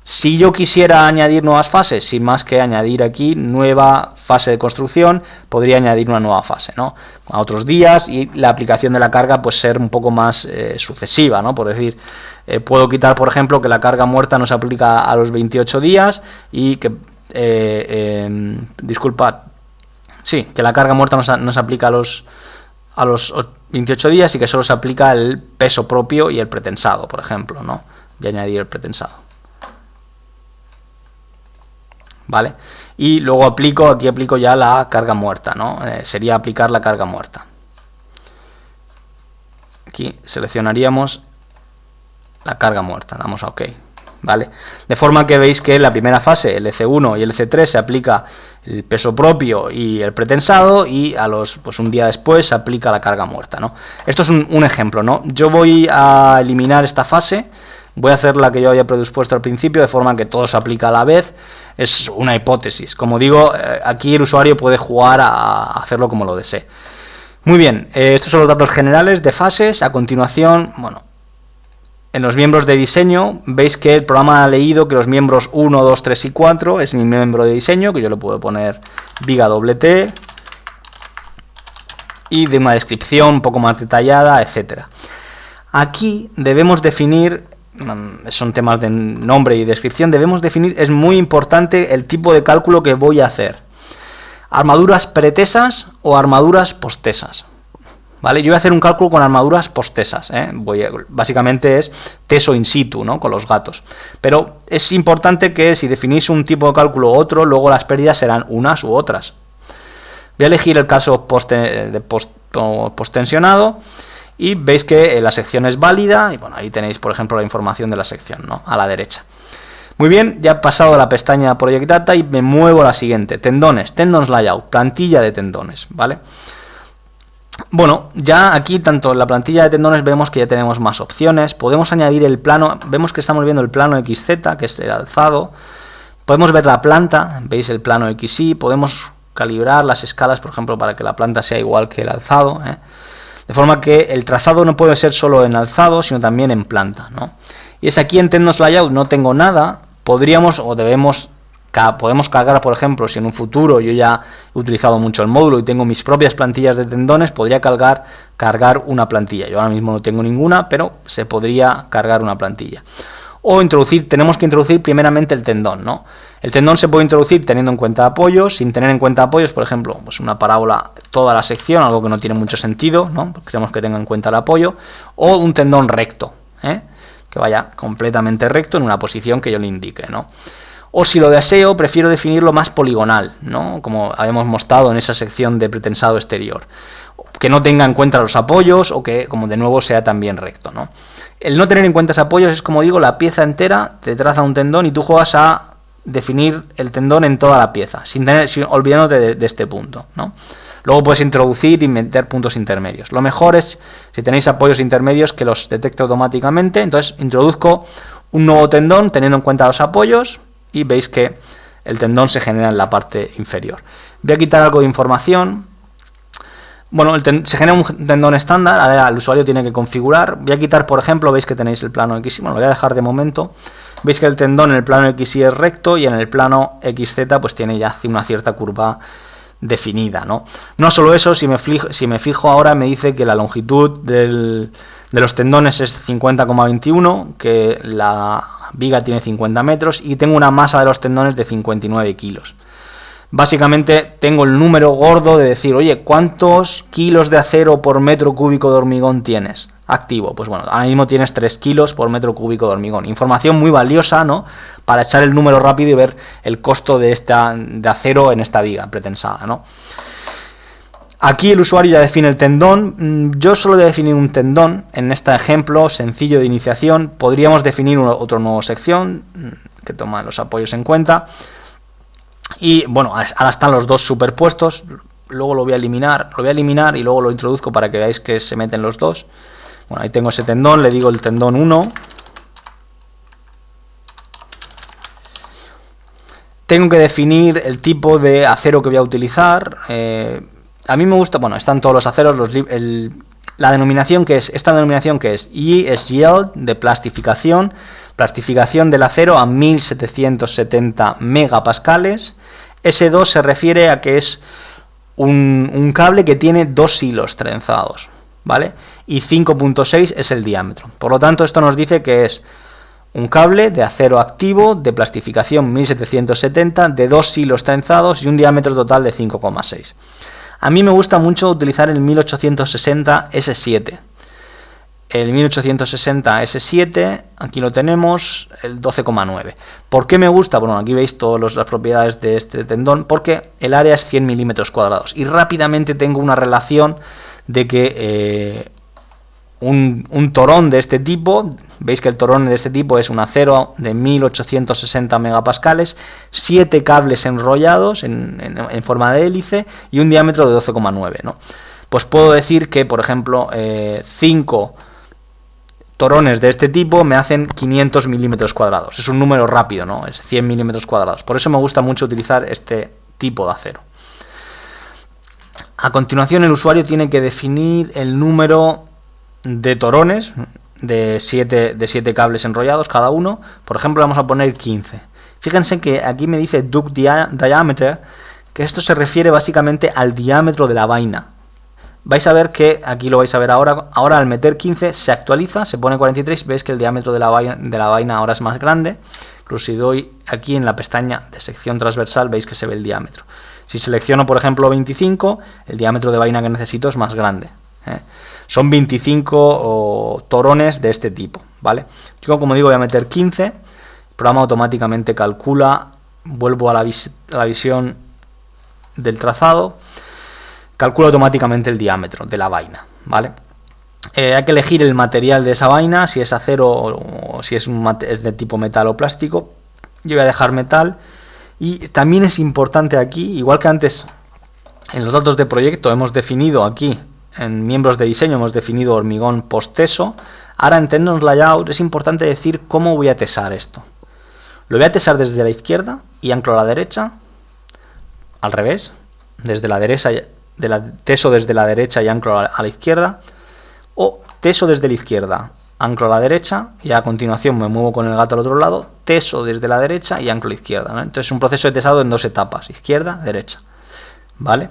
Si yo quisiera añadir nuevas fases, sin más que añadir aquí nueva fase de construcción, podría añadir una nueva fase, ¿no? A otros días, y la aplicación de la carga pues ser un poco más sucesiva, ¿no? Por decir, puedo quitar, por ejemplo, que la carga muerta no se aplica a los 28 días y que, que la carga muerta no se aplica a los 28 días y que solo se aplica el peso propio y el pretensado, por ejemplo, ¿no? Y añadir el pretensado. ¿Vale? Y luego aquí aplico ya la carga muerta, ¿no? Sería aplicar la carga muerta. Aquí seleccionaríamos la carga muerta, damos a OK, ¿vale? De forma que veis que en la primera fase, el EC1 y el EC3, se aplica el peso propio y el pretensado, y pues un día después se aplica la carga muerta, ¿no? Esto es un ejemplo, ¿no? Yo voy a eliminar esta fase, voy a hacer la que yo había predispuesto al principio, de forma que todo se aplica a la vez. Es una hipótesis. Como digo, aquí el usuario puede jugar a hacerlo como lo desee. Muy bien, estos son los datos generales de fases. A continuación, bueno, en los miembros de diseño, veis que el programa ha leído que los miembros 1, 2, 3 y 4 es mi miembro de diseño, que yo le puedo poner viga T, y de una descripción un poco más detallada, etcétera. Aquí debemos definir, son temas de nombre y descripción, debemos definir, es muy importante el tipo de cálculo que voy a hacer. Armaduras pretesas o armaduras postesas. ¿Vale? Yo voy a hacer un cálculo con armaduras postesas, básicamente es teso in situ, ¿no? Con los gatos. Pero es importante que si definís un tipo de cálculo u otro, luego las pérdidas serán unas u otras. Voy a elegir el caso postensionado. y veis que la sección es válida y bueno, ahí tenéis por ejemplo la información de la sección, ¿no? A la derecha. Muy bien, ya he pasado a la pestaña Project Data y me muevo a la siguiente, tendones, Tendons Layout, plantilla de tendones, ¿vale? Bueno, ya aquí tanto en la plantilla de tendones vemos que ya tenemos más opciones, podemos añadir el plano, vemos que estamos viendo el plano XZ, que es el alzado, podemos ver la planta, veis el plano XY, podemos calibrar las escalas, por ejemplo, para que la planta sea igual que el alzado, ¿eh? De forma que el trazado no puede ser solo en alzado, sino también en planta, ¿no? Y es aquí en Tendons Layout no tengo nada, podríamos o podemos cargar, por ejemplo, si en un futuro yo ya he utilizado mucho el módulo y tengo mis propias plantillas de tendones, podría cargar una plantilla. Yo ahora mismo no tengo ninguna, pero se podría cargar una plantilla. O tenemos que introducir primeramente el tendón, ¿no? El tendón se puede introducir teniendo en cuenta apoyos, sin tener en cuenta apoyos, por ejemplo, pues una parábola, toda la sección, algo que no tiene mucho sentido, ¿no? Queremos que tenga en cuenta el apoyo, o un tendón recto, que vaya completamente recto en una posición que yo le indique, ¿no? O si lo deseo, prefiero definirlo más poligonal, ¿no? Como habíamos mostrado en esa sección de pretensado exterior, que no tenga en cuenta los apoyos o que, como de nuevo, sea también recto, ¿no? El no tener en cuenta esos apoyos es, como digo, la pieza entera, te traza un tendón y tú juegas a definir el tendón en toda la pieza, olvidándote de este punto, ¿no? Luego puedes introducir y meter puntos intermedios. Lo mejor es, si tenéis apoyos intermedios, que los detecte automáticamente. Entonces introduzco un nuevo tendón teniendo en cuenta los apoyos y veis que el tendón se genera en la parte inferior. Voy a quitar algo de información. Bueno, se genera un tendón estándar, ahora el usuario tiene que configurar. Voy a quitar, por ejemplo, veis que tenéis el plano XY, bueno, lo voy a dejar de momento. Veis que el tendón en el plano XY es recto y en el plano XZ pues tiene ya una cierta curva definida, ¿no? No solo eso, si me fijo ahora me dice que la longitud de los tendones es 50,21, que la viga tiene 50 metros y tengo una masa de los tendones de 59 kilos. Básicamente tengo el número gordo de decir, oye, ¿cuántos kilos de acero por metro cúbico de hormigón tienes activo? Pues bueno, ahora mismo tienes 3 kilos por metro cúbico de hormigón. Información muy valiosa, ¿no? Para echar el número rápido y ver el costo de acero en esta viga pretensada, ¿no? Aquí el usuario ya define el tendón. Yo solo voy a definir un tendón. En este ejemplo sencillo de iniciación podríamos definir otra nueva sección que toma los apoyos en cuenta. Y bueno, ahora están los dos superpuestos. Luego lo voy a eliminar y luego lo introduzco para que veáis que se meten los dos. Bueno, ahí tengo ese tendón, le digo el tendón 1. Tengo que definir el tipo de acero que voy a utilizar. A mí me gusta, bueno, están todos los aceros, la denominación que es, esta denominación que es Y es yield, de plastificación del acero a 1770 megapascales. S2 se refiere a que es un cable que tiene 2 hilos trenzados, ¿vale? Y 5.6 es el diámetro. Por lo tanto, esto nos dice que es un cable de acero activo de plastificación 1770 de 2 hilos trenzados y un diámetro total de 5,6. A mí me gusta mucho utilizar el 1860 S7. El 1860 S7, aquí lo tenemos, el 12,9. ¿Por qué me gusta? Bueno, aquí veis todas las propiedades de este tendón, porque el área es 100 milímetros cuadrados. Y rápidamente tengo una relación de que un torón de este tipo, veis que el torón de este tipo es un acero de 1860 megapascales, 7 cables enrollados en forma de hélice y un diámetro de 12,9, ¿no? Pues puedo decir que, por ejemplo, 5 torones de este tipo me hacen 500 milímetros cuadrados. Es un número rápido, ¿no? Es 100 milímetros cuadrados. Por eso me gusta mucho utilizar este tipo de acero. A continuación, el usuario tiene que definir el número de torones de 7 cables enrollados cada uno. Por ejemplo, vamos a poner 15. Fíjense que aquí me dice duct diameter, que esto se refiere básicamente al diámetro de la vaina. Vais a ver que, aquí lo vais a ver ahora al meter 15 se actualiza, se pone 43, veis que el diámetro de la vaina ahora es más grande. Incluso si doy aquí en la pestaña de sección transversal, veis que se ve el diámetro. Si selecciono, por ejemplo, 25, el diámetro de vaina que necesito es más grande, ¿eh? Son 25 torones de este tipo, ¿vale? Yo, como digo, voy a meter 15, el programa automáticamente calcula, vuelvo a la visión del trazado, calcula automáticamente el diámetro de la vaina, ¿vale? Hay que elegir el material de esa vaina, si es acero o si es de tipo metal o plástico. Yo voy a dejar metal. Y también es importante aquí, igual que antes en los datos de proyecto hemos definido aquí, en miembros de diseño hemos definido hormigón post-teso, ahora en Tendons Layout es importante decir cómo voy a tesar esto. Lo voy a tesar desde la izquierda y anclo a la derecha, al revés, desde la derecha, teso desde la derecha y anclo a la izquierda, o teso desde la izquierda, anclo a la derecha y a continuación me muevo con el gato al otro lado, teso desde la derecha y anclo a la izquierda, ¿no? Entonces es un proceso de tesado en dos etapas, izquierda, derecha, ¿vale?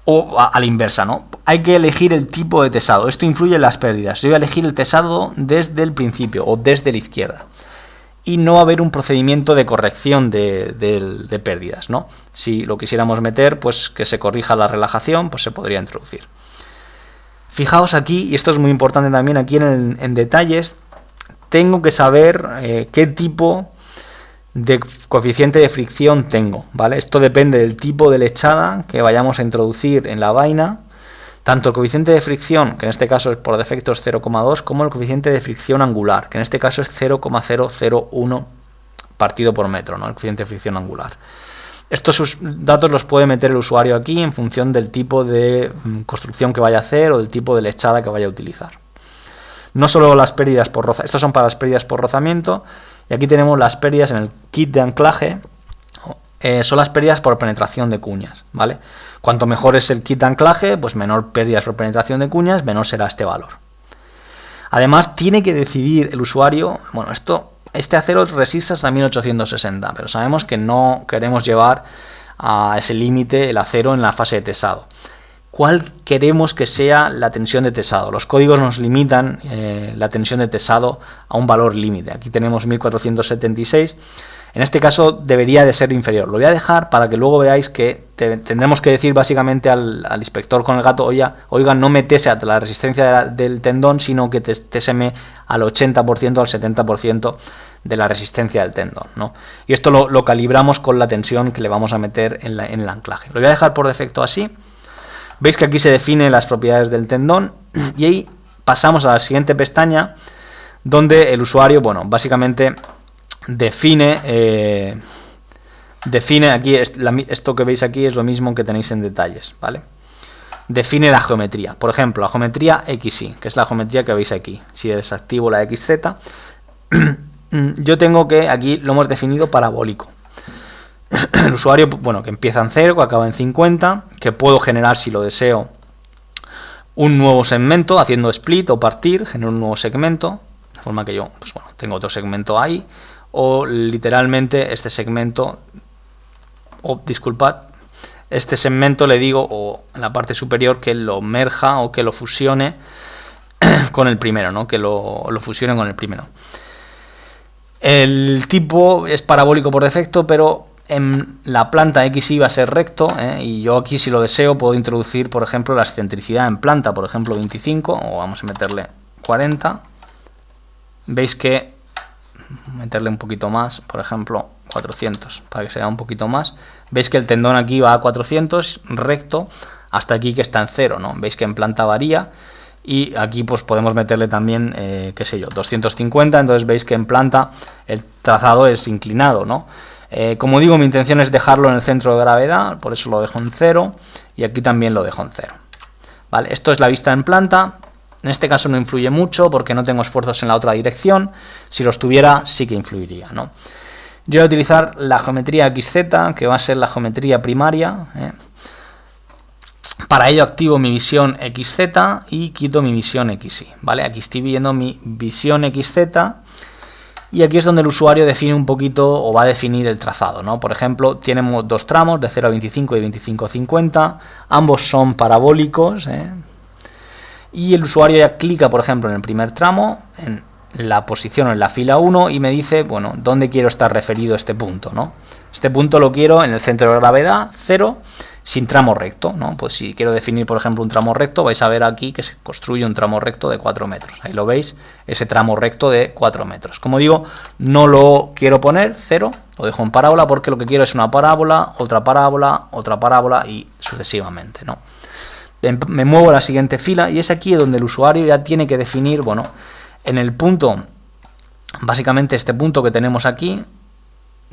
O a la inversa, ¿no? Hay que elegir el tipo de tesado, esto influye en las pérdidas. Yo voy a elegir el tesado desde el principio o desde la izquierda y no va a haber un procedimiento de corrección de pérdidas, ¿no? Si lo quisiéramos meter, pues que se corrija la relajación, pues se podría introducir. Fijaos aquí, y esto es muy importante también aquí en detalles, tengo que saber qué tipo de coeficiente de fricción tengo, ¿vale? Esto depende del tipo de lechada que vayamos a introducir en la vaina, tanto el coeficiente de fricción, que en este caso es por defecto es 0,2, como el coeficiente de fricción angular, que en este caso es 0,001 partido por metro, ¿no? El coeficiente de fricción angular. Estos datos los puede meter el usuario aquí en función del tipo de construcción que vaya a hacer o del tipo de lechada que vaya a utilizar. No solo las pérdidas por rozamiento, estos son para las pérdidas por rozamiento, y aquí tenemos las pérdidas en el kit de anclaje, son las pérdidas por penetración de cuñas, ¿vale? Cuanto mejor es el kit de anclaje, pues menor pérdidas por penetración de cuñas, menor será este valor. Además, tiene que decidir el usuario, bueno, este acero resiste hasta 1860, pero sabemos que no queremos llevar a ese límite el acero en la fase de tesado. ¿Cuál queremos que sea la tensión de tesado? Los códigos nos limitan la tensión de tesado a un valor límite. Aquí tenemos 1476. En este caso debería de ser inferior. Lo voy a dejar para que luego veáis que tendremos que decir básicamente al inspector con el gato, oiga, no me tese a la resistencia del tendón, sino que téseme al 80% o al 70% de la resistencia del tendón, ¿no? Y esto lo calibramos con la tensión que le vamos a meter en el anclaje. Lo voy a dejar por defecto así. Veis que aquí se definen las propiedades del tendón y ahí pasamos a la siguiente pestaña donde el usuario, bueno, básicamente define aquí, esto que veis aquí es lo mismo que tenéis en detalles, ¿vale? Define la geometría, por ejemplo, la geometría XY, que es la geometría que veis aquí. Si desactivo la XZ, yo tengo que, aquí lo hemos definido parabólico. El usuario, bueno, que empieza en 0, que acaba en 50, que puedo generar, si lo deseo, un nuevo segmento, haciendo split o partir, genero un nuevo segmento, de forma que yo, pues bueno, tengo otro segmento ahí, o literalmente este segmento, o disculpad, este segmento le digo, o en la parte superior, que lo merja o que lo fusione con el primero, ¿no? Que lo fusione con el primero. El tipo es parabólico por defecto, pero en la planta XY va a ser recto, y yo aquí, si lo deseo, puedo introducir, por ejemplo, la excentricidad en planta, por ejemplo 25, o vamos a meterle 40. Veis que meterle un poquito más, por ejemplo 400, para que sea un poquito más. Veis que el tendón aquí va a 400 recto hasta aquí, que está en 0, ¿no? Veis que en planta varía, y aquí pues podemos meterle también, qué sé yo, 250. Entonces veis que en planta el trazado es inclinado, ¿no? Como digo, mi intención es dejarlo en el centro de gravedad, por eso lo dejo en 0, y aquí también lo dejo en 0. ¿Vale? Esto es la vista en planta. En este caso no influye mucho porque no tengo esfuerzos en la otra dirección. Si los tuviera, sí que influiría, ¿no? Yo voy a utilizar la geometría XZ, que va a ser la geometría primaria. Para ello activo mi visión XZ y quito mi visión XY, ¿vale? Aquí estoy viendo mi visión XZ. Y aquí es donde el usuario define un poquito, o va a definir el trazado, ¿no? Por ejemplo, tenemos dos tramos de 0 a 25 y 25 a 50. Ambos son parabólicos, y el usuario ya clica, por ejemplo, en el primer tramo, en la posición en la fila 1, y me dice, bueno, ¿dónde quiero estar referido este punto, ¿no? Este punto lo quiero en el centro de gravedad, 0, sin tramo recto, ¿no? Pues si quiero definir, por ejemplo, un tramo recto, vais a ver aquí que se construye un tramo recto de 4 metros. Ahí lo veis, ese tramo recto de 4 metros. Como digo, no lo quiero poner 0, lo dejo en parábola, porque lo que quiero es una parábola, otra parábola y sucesivamente, ¿no? me muevo a la siguiente fila y es aquí donde el usuario ya tiene que definir, bueno, en el punto, básicamente este punto que tenemos aquí,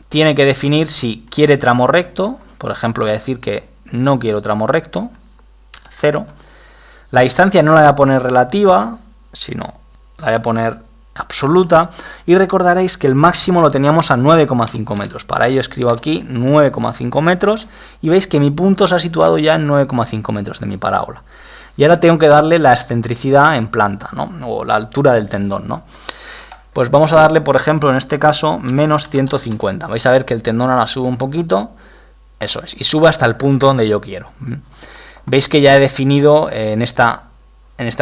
tiene que definir si quiere tramo recto. Por ejemplo, voy a decir que no quiero tramo recto, 0. La distancia no la voy a poner relativa, sino la voy a poner absoluta, y recordaréis que el máximo lo teníamos a 9,5 metros. Para ello escribo aquí 9,5 metros y veis que mi punto se ha situado ya en 9,5 metros de mi parábola. Y ahora tengo que darle la excentricidad en planta, ¿no? O la altura del tendón, ¿no? Pues vamos a darle, por ejemplo, en este caso, menos 150. Vais a ver que el tendón ahora sube un poquito, eso es, y sube hasta el punto donde yo quiero. Veis que ya he definido en esta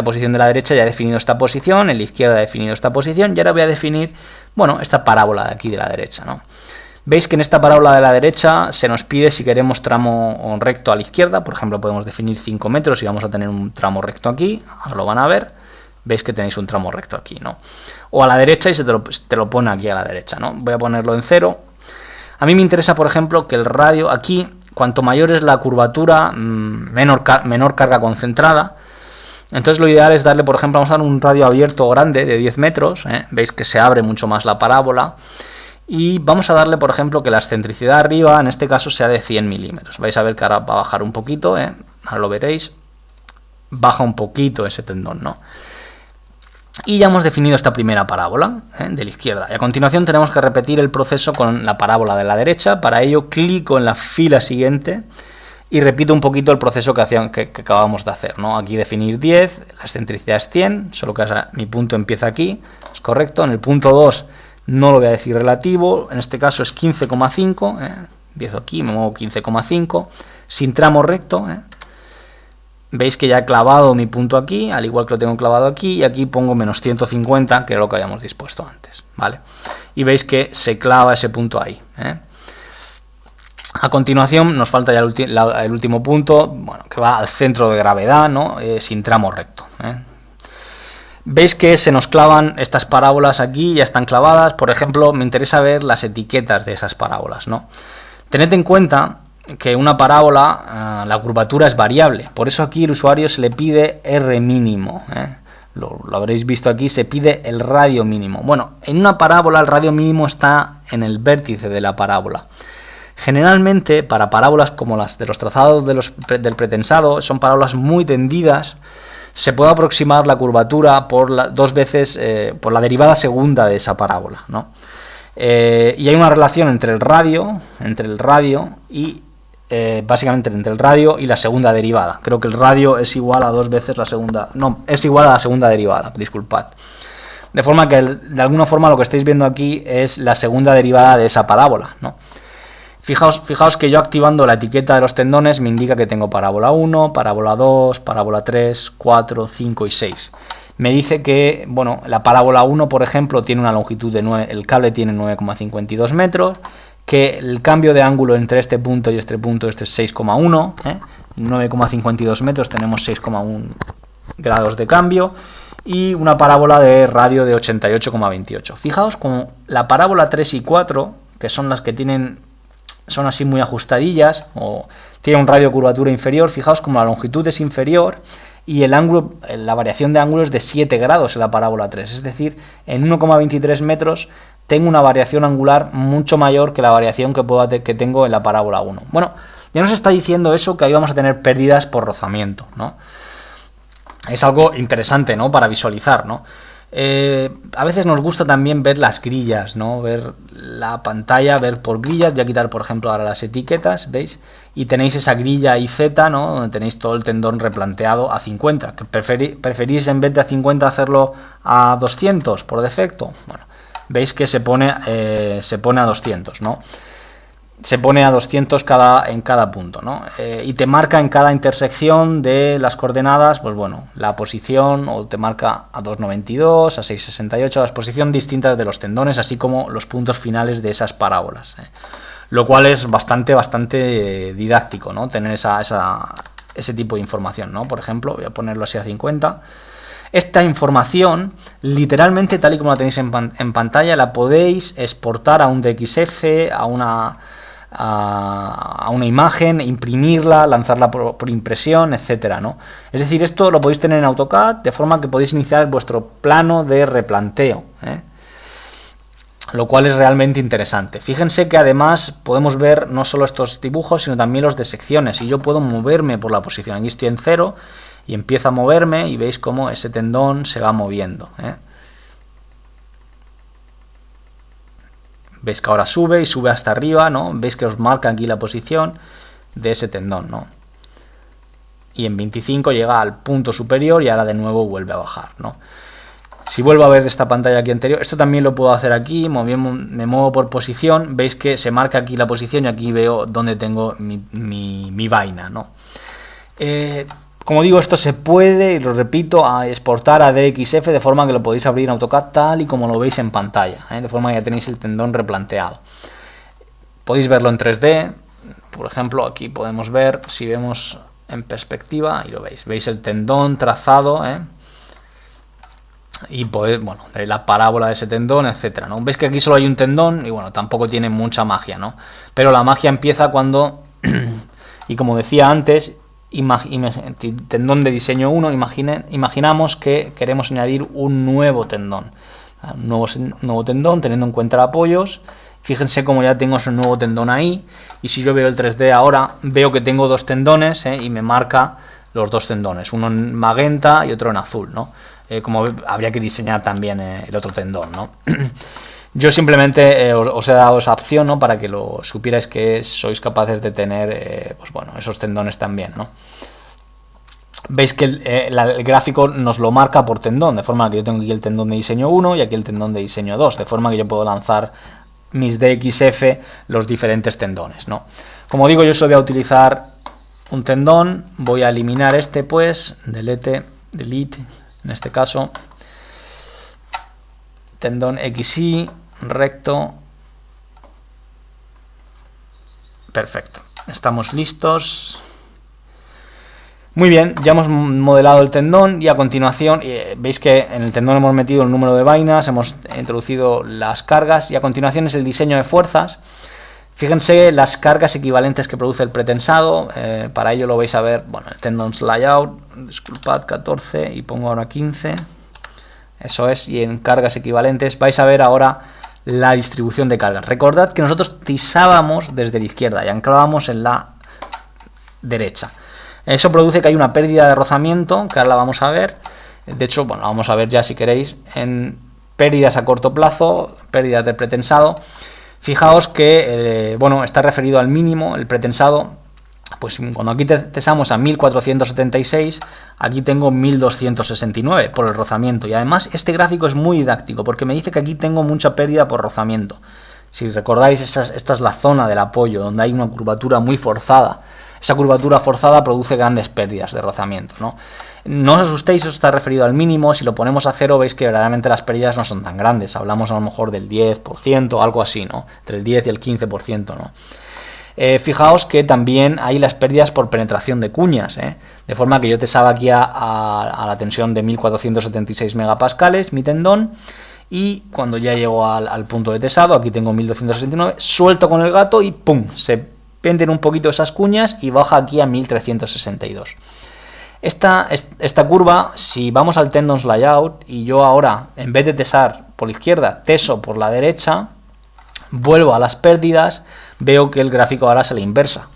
posición de la derecha, ya he definido esta posición, en la izquierda he definido esta posición, y ahora voy a definir, bueno, esta parábola de aquí de la derecha, ¿no? Veis que en esta parábola de la derecha se nos pide si queremos tramo recto a la izquierda. Por ejemplo, podemos definir 5 metros y vamos a tener un tramo recto aquí, os lo van a ver. Veis que tenéis un tramo recto aquí, ¿no? O a la derecha y te lo pone aquí a la derecha, ¿no? Voy a ponerlo en 0. A mí me interesa, por ejemplo, que el radio aquí, cuanto mayor es la curvatura, menor carga concentrada. Entonces lo ideal es darle, por ejemplo, vamos a dar un radio abierto grande de 10 metros. Veis que se abre mucho más la parábola. Y vamos a darle, por ejemplo, que la excentricidad arriba, en este caso, sea de 100 milímetros. Vais a ver que ahora va a bajar un poquito, ahora lo veréis. Baja un poquito ese tendón, ¿no? Y ya hemos definido esta primera parábola de la izquierda. Y a continuación tenemos que repetir el proceso con la parábola de la derecha. Para ello clico en la fila siguiente y repito un poquito el proceso que acabamos de hacer, ¿no? Aquí definir 10, la excentricidad es 100, solo que mi punto empieza aquí, es correcto. En el punto 2 no lo voy a decir relativo, en este caso es 15,5, empiezo aquí, me muevo 15,5, sin tramo recto, Veis que ya he clavado mi punto aquí, al igual que lo tengo clavado aquí, y aquí pongo menos 150, que es lo que habíamos dispuesto antes, ¿vale? Y veis que se clava ese punto ahí, A continuación nos falta ya el último punto, bueno, que va al centro de gravedad, ¿no? Sin tramo recto, Veis que se nos clavan estas parábolas aquí, ya están clavadas. Por ejemplo, me interesa ver las etiquetas de esas parábolas, ¿no? Tened en cuenta que una parábola, la curvatura es variable, por eso aquí el usuario se le pide R mínimo, lo habréis visto aquí, se pide el radio mínimo. Bueno, en una parábola el radio mínimo está en el vértice de la parábola. Generalmente para parábolas como las de los trazados del pretensado, son parábolas muy tendidas, se puede aproximar la curvatura por dos veces por la derivada segunda de esa parábola, ¿no? Y hay una relación entre el radio y básicamente entre el radio y la segunda derivada. Creo que el radio es igual a dos veces la segunda, no, es igual a la segunda derivada, disculpad. De forma que de alguna forma lo que estáis viendo aquí es la segunda derivada de esa parábola, ¿no? Fijaos que yo activando la etiqueta de los tendones me indica que tengo parábola 1, parábola 2, parábola 3, 4, 5 y 6. Me dice que, bueno, la parábola 1, por ejemplo, tiene una longitud de 9, el cable tiene 9,52 metros, que el cambio de ángulo entre este punto y este punto es 6,1, 9,52 metros, tenemos 6,1 grados de cambio, y una parábola de radio de 88,28. Fijaos como la parábola 3 y 4, que son las que son así muy ajustadillas, o tiene un radio de curvatura inferior, fijaos como la longitud es inferior, y el ángulo, la variación de ángulo es de 7 grados en la parábola 3, es decir, en 1,23 metros tengo una variación angular mucho mayor que la variación que tengo en la parábola 1. Bueno, ya nos está diciendo eso, que ahí vamos a tener pérdidas por rozamiento, ¿no? Es algo interesante, ¿no?, para visualizar, ¿no? A veces nos gusta también ver las grillas, ¿no? Ver la pantalla, ver por grillas. Voy a quitar, por ejemplo, ahora las etiquetas, ¿veis? Y tenéis esa grilla IZ, ¿no?, donde tenéis todo el tendón replanteado a 50. ¿Que preferís en vez de a 50 hacerlo a 200 por defecto? Bueno, veis que se pone a 200, ¿no? Se pone a 200 en cada punto, ¿no? Y te marca en cada intersección de las coordenadas, pues bueno, la posición, o te marca a 2,92, a 6,68, las posiciones distintas de los tendones, así como los puntos finales de esas parábolas, Lo cual es bastante didáctico, ¿no?, tener ese tipo de información, ¿no? Por ejemplo, voy a ponerlo así a 50. Esta información, literalmente, tal y como la tenéis en pantalla, la podéis exportar a un DXF, a una imagen, imprimirla, lanzarla por impresión, etcétera, ¿no? Es decir, esto lo podéis tener en AutoCAD de forma que podéis iniciar vuestro plano de replanteo, lo cual es realmente interesante. Fíjense que además podemos ver no solo estos dibujos, sino también los de secciones, y yo puedo moverme por la posición. Aquí estoy en 0 y empiezo a moverme y veis cómo ese tendón se va moviendo, Veis que ahora sube y sube hasta arriba, ¿no? Veis que os marca aquí la posición de ese tendón, ¿no? Y en 25 llega al punto superior y ahora de nuevo vuelve a bajar, ¿no? Si vuelvo a ver esta pantalla aquí anterior, esto también lo puedo hacer aquí, me muevo por posición, veis que se marca aquí la posición y aquí veo dónde tengo mi vaina, ¿no? Como digo, esto se puede, y lo repito, a exportar a DXF de forma que lo podéis abrir en AutoCAD tal y como lo veis en pantalla, de forma que ya tenéis el tendón replanteado. Podéis verlo en 3D, por ejemplo, aquí podemos ver, si vemos en perspectiva, ahí lo veis el tendón trazado, y podéis, bueno, la parábola de ese tendón, etcétera, ¿no? Veis que aquí solo hay un tendón y bueno, tampoco tiene mucha magia, ¿no? Pero la magia empieza cuando, y como decía antes, tendón de diseño 1, imaginamos que queremos añadir un nuevo tendón, un nuevo tendón teniendo en cuenta apoyos. Fíjense cómo ya tengo ese nuevo tendón ahí, y si yo veo el 3D ahora, veo que tengo dos tendones, y me marca los dos tendones, uno en magenta y otro en azul, ¿no? Como habría que diseñar también el otro tendón, ¿no? Yo simplemente os he dado esa opción, ¿no? Para que lo supierais que sois capaces de tener pues bueno, esos tendones también, ¿no? Veis que el gráfico nos lo marca por tendón, de forma que yo tengo aquí el tendón de diseño 1 y aquí el tendón de diseño 2, de forma que yo puedo lanzar mis DXF los diferentes tendones, ¿no? Como digo, yo solo voy a utilizar un tendón, voy a eliminar este, pues, delete, en este caso, tendón XY, recto, perfecto, estamos listos. Muy bien, ya hemos modelado el tendón y a continuación veis que en el tendón hemos metido el número de vainas, hemos introducido las cargas y a continuación es el diseño de fuerzas. Fíjense las cargas equivalentes que produce el pretensado, para ello lo vais a ver, bueno, el tendons layout, disculpad, 14 y pongo ahora 15, eso es, y en cargas equivalentes vais a ver ahora la distribución de cargas. Recordad que nosotros tisábamos desde la izquierda y anclábamos en la derecha. Eso produce que hay una pérdida de rozamiento, que ahora la vamos a ver. De hecho, bueno, vamos a ver ya si queréis en pérdidas a corto plazo, pérdidas de pretensado. Fijaos que, bueno, está referido al mínimo, el pretensado. Pues cuando aquí tesamos a 1476, aquí tengo 1269 por el rozamiento. Y además este gráfico es muy didáctico porque me dice que aquí tengo mucha pérdida por rozamiento. Si recordáis, esta es la zona del apoyo, donde hay una curvatura muy forzada. Esa curvatura forzada produce grandes pérdidas de rozamiento, ¿no? No os asustéis, eso está referido al mínimo. Si lo ponemos a 0, veis que verdaderamente las pérdidas no son tan grandes. Hablamos a lo mejor del 10%, algo así, ¿no? Entre el 10 y el 15%, ¿no? Fijaos que también hay las pérdidas por penetración de cuñas, de forma que yo tesaba aquí a la tensión de 1476 megapascales mi tendón, y cuando ya llego al punto de tesado, aquí tengo 1269, suelto con el gato y ¡pum! Se penden un poquito esas cuñas y baja aquí a 1362. Esta curva, si vamos al tendons layout y yo ahora, en vez de tesar por la izquierda, teso por la derecha, vuelvo a las pérdidas, veo que el gráfico ahora se le inversa.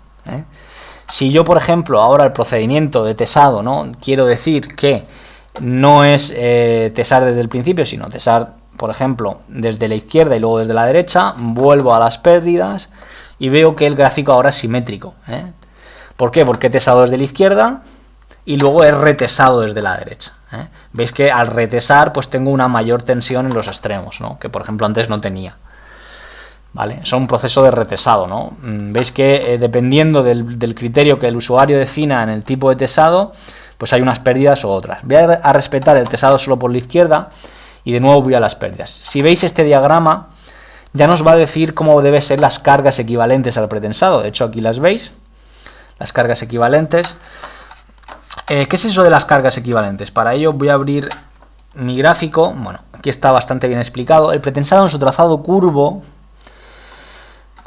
Si yo, por ejemplo, ahora el procedimiento de tesado, ¿no? Quiero decir que no es tesar desde el principio, sino tesar, por ejemplo, desde la izquierda y luego desde la derecha, vuelvo a las pérdidas y veo que el gráfico ahora es simétrico. ¿Por qué? Porque he tesado desde la izquierda y luego he retesado desde la derecha. Veis que al retesar pues tengo una mayor tensión en los extremos, ¿no? Que por ejemplo antes no tenía. ¿Vale? Es un proceso de retesado, ¿no? Veis que dependiendo del criterio que el usuario defina en el tipo de tesado, pues hay unas pérdidas o otras. Voy a respetar el tesado solo por la izquierda y de nuevo voy a las pérdidas. Si veis este diagrama, ya nos va a decir cómo deben ser las cargas equivalentes al pretensado. De hecho, aquí las veis, las cargas equivalentes. ¿Qué es eso de las cargas equivalentes? Para ello voy a abrir mi gráfico. Bueno, aquí está bastante bien explicado. El pretensado en su trazado curvo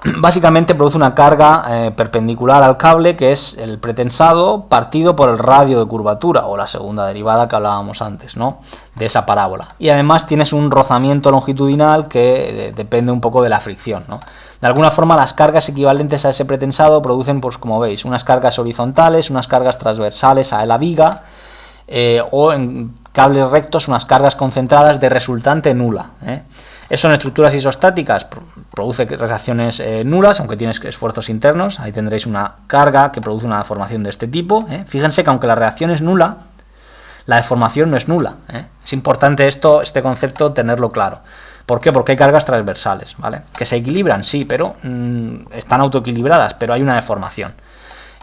básicamente produce una carga perpendicular al cable, que es el pretensado partido por el radio de curvatura, o la segunda derivada que hablábamos antes, ¿no?, de esa parábola. Y además tienes un rozamiento longitudinal que depende un poco de la fricción, ¿no? De alguna forma las cargas equivalentes a ese pretensado producen, pues como veis, unas cargas horizontales, unas cargas transversales a la viga, o en cables rectos unas cargas concentradas de resultante nula, ¿eh? Eso en estructuras isostáticas produce reacciones nulas, aunque tienes esfuerzos internos. Ahí tendréis una carga que produce una deformación de este tipo, ¿eh? Fíjense que aunque la reacción es nula, la deformación no es nula, ¿eh? Es importante este concepto tenerlo claro. ¿Por qué? Porque hay cargas transversales, ¿vale?, que se equilibran, sí, pero están autoequilibradas, pero hay una deformación.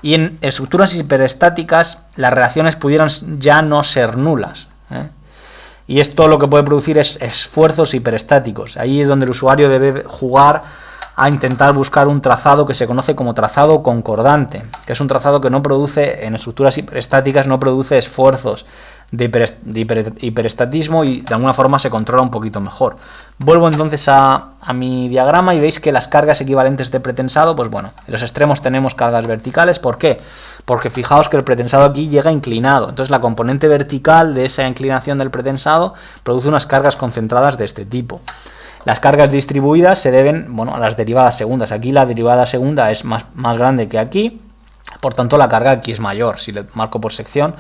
Y en estructuras hiperestáticas las reacciones pudieran ya no ser nulas, ¿eh? Y esto lo que puede producir es esfuerzos hiperestáticos. Ahí es donde el usuario debe jugar a intentar buscar un trazado que se conoce como trazado concordante, que es un trazado que no produce, en estructuras hiperestáticas, no produce esfuerzos de hiperestatismo y de alguna forma se controla un poquito mejor. Vuelvo entonces a mi diagrama y veis que las cargas equivalentes de pretensado, pues bueno, en los extremos tenemos cargas verticales. ¿Por qué? Porque fijaos que el pretensado aquí llega inclinado, entonces la componente vertical de esa inclinación del pretensado produce unas cargas concentradas de este tipo. Las cargas distribuidas se deben, bueno, a las derivadas segundas. Aquí la derivada segunda es más grande que aquí, por tanto la carga aquí es mayor. Si le marco por sección,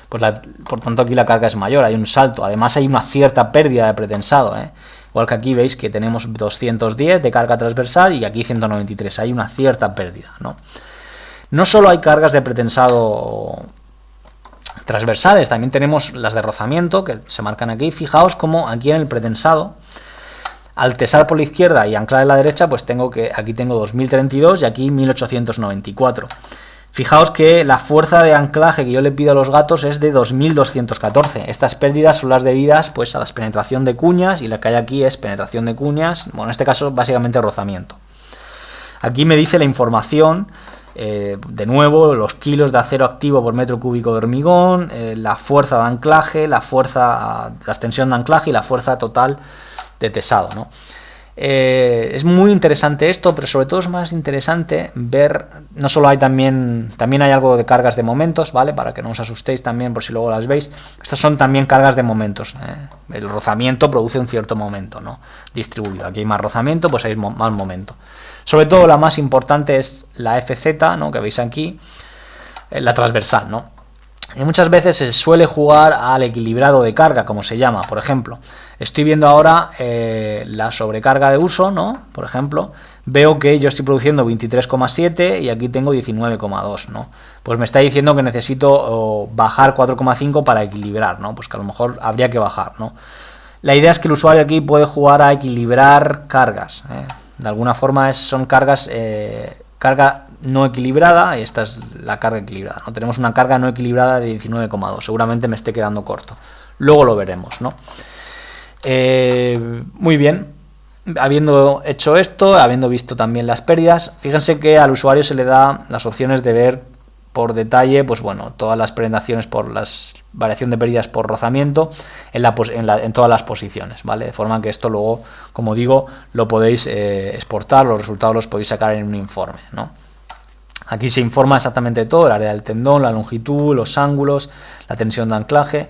pues por tanto aquí la carga es mayor, hay un salto. Además hay una cierta pérdida de pretensado, ¿eh? Igual que aquí veis que tenemos 210 de carga transversal y aquí 193, hay una cierta pérdida, ¿no? No solo hay cargas de pretensado transversales, también tenemos las de rozamiento que se marcan aquí. Fijaos como aquí en el pretensado, al tesar por la izquierda y anclar en la derecha, pues aquí tengo 2032 y aquí 1894. Fijaos que la fuerza de anclaje que yo le pido a los gatos es de 2214. Estas pérdidas son las debidas, pues, a la penetración de cuñas, y la que hay aquí es penetración de cuñas, bueno, en este caso básicamente rozamiento. Aquí me dice la información, de nuevo, los kilos de acero activo por metro cúbico de hormigón, la fuerza de anclaje, la extensión de anclaje y la fuerza total de tesado, ¿no? Es muy interesante esto, pero sobre todo es más interesante ver, no solo hay también hay algo de cargas de momentos, ¿vale?, para que no os asustéis también por si luego las veis. Estas son también cargas de momentos, ¿eh? El rozamiento produce un cierto momento, ¿no?, distribuido. Aquí hay más rozamiento, pues hay más momento. Sobre todo la más importante es la FZ, ¿no?, que veis aquí, la transversal, ¿no? Y muchas veces se suele jugar al equilibrado de carga, como se llama. Por ejemplo, estoy viendo ahora la sobrecarga de uso, ¿no? Por ejemplo, veo que yo estoy produciendo 23,7 y aquí tengo 19,2, ¿no? Pues me está diciendo que necesito bajar 4,5 para equilibrar, ¿no? Pues que a lo mejor habría que bajar, ¿no? La idea es que el usuario aquí puede jugar a equilibrar cargas, ¿eh? De alguna forma son cargas, carga no equilibrada, y esta es la carga equilibrada, ¿no? Tenemos una carga no equilibrada de 19,2, seguramente me esté quedando corto. Luego lo veremos, ¿no? Muy bien, habiendo hecho esto, habiendo visto también las pérdidas, fíjense que al usuario se le da las opciones de ver por detalle, pues bueno, todas las presentaciones por las variación de pérdidas por rozamiento en todas las posiciones, ¿vale? De forma que esto luego, como digo, lo podéis exportar, los resultados los podéis sacar en un informe, ¿no? Aquí se informa exactamente todo, el área del tendón, la longitud, los ángulos, la tensión de anclaje,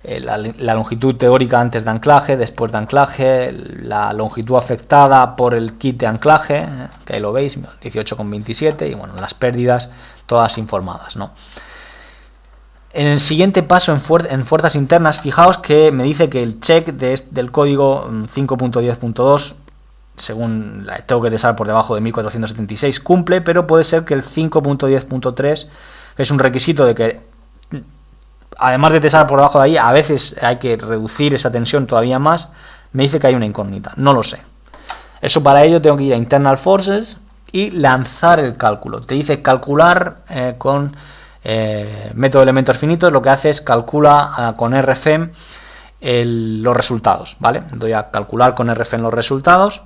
la longitud teórica antes de anclaje, después de anclaje, la longitud afectada por el kit de anclaje, que ahí lo veis, 18,27, y bueno, las pérdidas todas informadas, ¿no? En el siguiente paso, en fuerzas internas, fijaos que me dice que el check del código 5.10.2, según tengo que tesar por debajo de 1476, cumple, pero puede ser que el 5.10.3, que es un requisito de que, además de tesar por debajo de ahí, a veces hay que reducir esa tensión todavía más, me dice que hay una incógnita, no lo sé. Eso, para ello tengo que ir a Internal Forces y lanzar el cálculo. Te dice calcular con método de elementos finitos, lo que hace es calcula con RFEM los resultados, ¿vale? Doy a calcular con RFEM los resultados.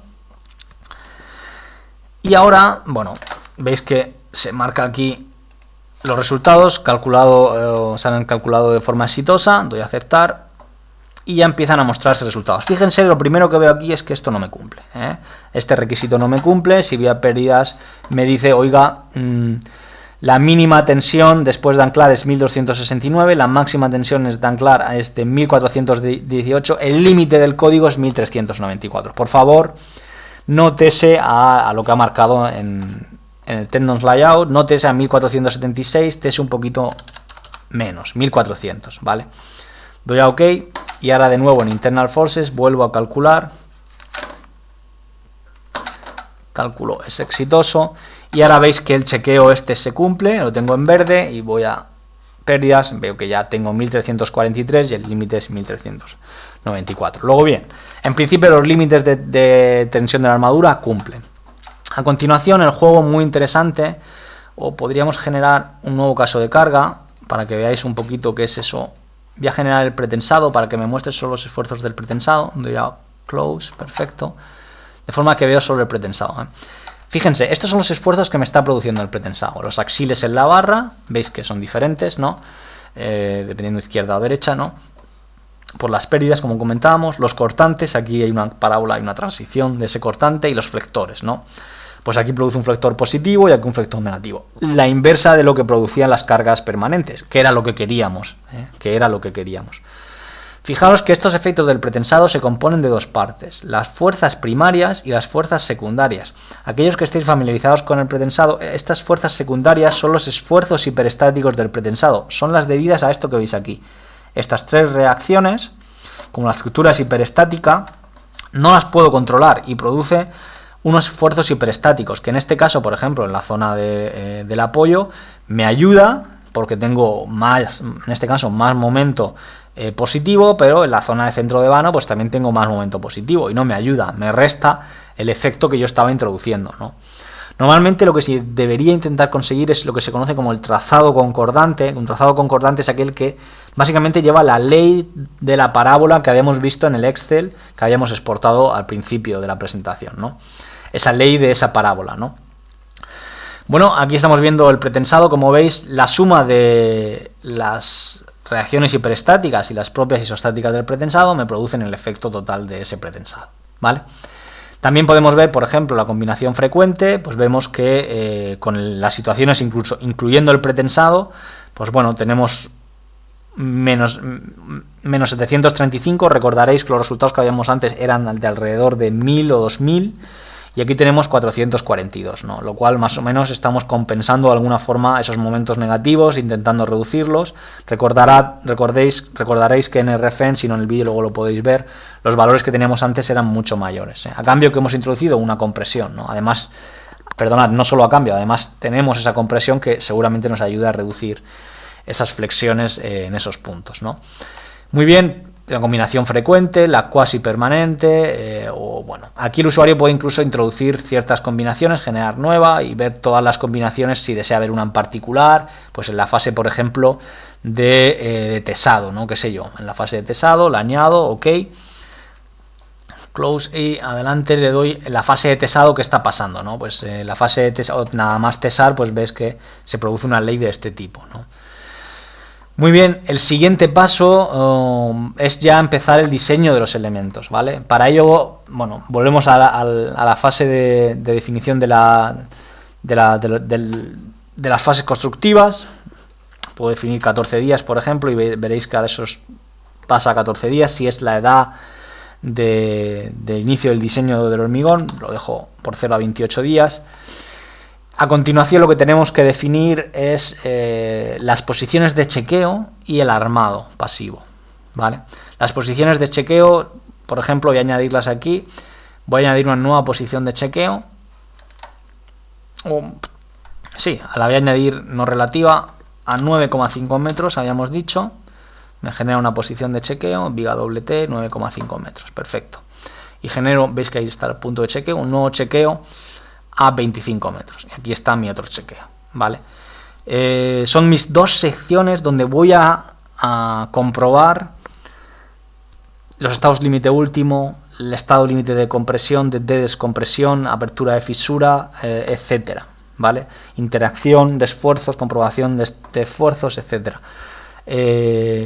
Y ahora, bueno, veis que se marca aquí los resultados, se han calculado de forma exitosa, doy a aceptar. y ya empiezan a mostrarse resultados. Fíjense, lo primero que veo aquí es que esto no me cumple, ¿eh? Este requisito no me cumple. Si voy a pérdidas me dice, oiga, la mínima tensión después de anclar es 1269, la máxima tensión de anclar es de 1418, el límite del código es 1394. Por favor, nótese a lo que ha marcado en el Tendons Layout, nótese a 1476, tese un poquito menos, 1400, ¿vale? Doy a OK y ahora de nuevo en Internal Forces vuelvo a calcular. Cálculo es exitoso y ahora veis que el chequeo este se cumple, lo tengo en verde y voy a pérdidas, veo que ya tengo 1343 y el límite es 1394. Luego bien, en principio los límites de tensión de la armadura cumplen. A continuación el juego muy interesante, o podríamos generar un nuevo caso de carga para que veáis un poquito qué es eso. Voy a generar el pretensado para que me muestre solo los esfuerzos del pretensado. Doy a Close, perfecto. De forma que veo solo el pretensado, ¿eh? Fíjense, estos son los esfuerzos que me está produciendo el pretensado. Los axiles en la barra, veis que son diferentes, ¿no? Dependiendo izquierda o derecha, ¿no? Por las pérdidas, como comentábamos. Los cortantes, aquí hay una parábola, hay una transición de ese cortante, y los flectores, ¿no? Pues aquí produce un flector positivo y aquí un flector negativo. La inversa de lo que producían las cargas permanentes, que era lo que queríamos, Fijaos que estos efectos del pretensado se componen de dos partes, las fuerzas primarias y las fuerzas secundarias. Aquellos que estéis familiarizados con el pretensado, estas fuerzas secundarias son los esfuerzos hiperestáticos del pretensado, son las debidas a esto que veis aquí. Estas tres reacciones, como la estructura es hiperestática, no las puedo controlar y produce unos esfuerzos hiperestáticos, que en este caso, por ejemplo, en la zona del apoyo, me ayuda porque tengo más, en este caso, más momento positivo, pero en la zona de centro de vano pues también tengo más momento positivo y no me ayuda, me resta el efecto que yo estaba introduciendo, ¿no? Normalmente lo que se debería intentar conseguir es lo que se conoce como el trazado concordante. Un trazado concordante es aquel que básicamente lleva la ley de la parábola que habíamos visto en el Excel que habíamos exportado al principio de la presentación, ¿no? Esa ley de esa parábola, ¿no? Bueno, aquí estamos viendo el pretensado, como veis, la suma de las reacciones hiperestáticas y las propias isostáticas del pretensado me producen el efecto total de ese pretensado, ¿vale? También podemos ver, por ejemplo, la combinación frecuente, pues vemos que con las situaciones incluso incluyendo el pretensado, pues bueno, tenemos menos 735, recordaréis que los resultados que habíamos antes eran de alrededor de 1000 o 2000, y aquí tenemos 442, ¿no? Lo cual más o menos estamos compensando de alguna forma esos momentos negativos, intentando reducirlos. Recordaréis que en el RFN, si no en el vídeo luego lo podéis ver, los valores que teníamos antes eran mucho mayores, ¿eh? A cambio que hemos introducido una compresión, ¿no? Además, perdonad, no solo a cambio, además tenemos esa compresión que seguramente nos ayuda a reducir esas flexiones en esos puntos, ¿no? Muy bien. La combinación frecuente, la cuasi permanente, o bueno, aquí el usuario puede incluso introducir ciertas combinaciones, generar nueva y ver todas las combinaciones si desea ver una en particular, pues en la fase, por ejemplo, de tesado, ¿no? Qué sé yo, en la fase de tesado, la añado, ok, close y adelante le doy en la fase de tesado que está pasando, ¿no? Pues la fase de tesado, nada más tesar, pues ves que se produce una ley de este tipo, ¿no? Muy bien, el siguiente paso es ya empezar el diseño de los elementos, ¿vale? Para ello, bueno, volvemos a la fase de definición de las fases constructivas. Puedo definir 14 días, por ejemplo, y veréis que ahora eso pasa a 14 días. Si es la edad de inicio del diseño del hormigón, lo dejo por 0 a 28 días. A continuación lo que tenemos que definir es las posiciones de chequeo y el armado pasivo, ¿vale? Las posiciones de chequeo, por ejemplo, voy a añadirlas aquí. Voy a añadir una nueva posición de chequeo. Sí, la voy a añadir no relativa a 9,5 metros, habíamos dicho. Me genera una posición de chequeo, viga doble T, 9,5 metros, perfecto. Y genero, veis que ahí está el punto de chequeo, un nuevo chequeo a 25 metros. Y aquí está mi otro chequeo, ¿vale? Son mis dos secciones donde voy a comprobar los estados límite último, el estado límite de compresión, de descompresión, apertura de fisura, etcétera, ¿vale? Interacción de esfuerzos, comprobación de esfuerzos, etcétera.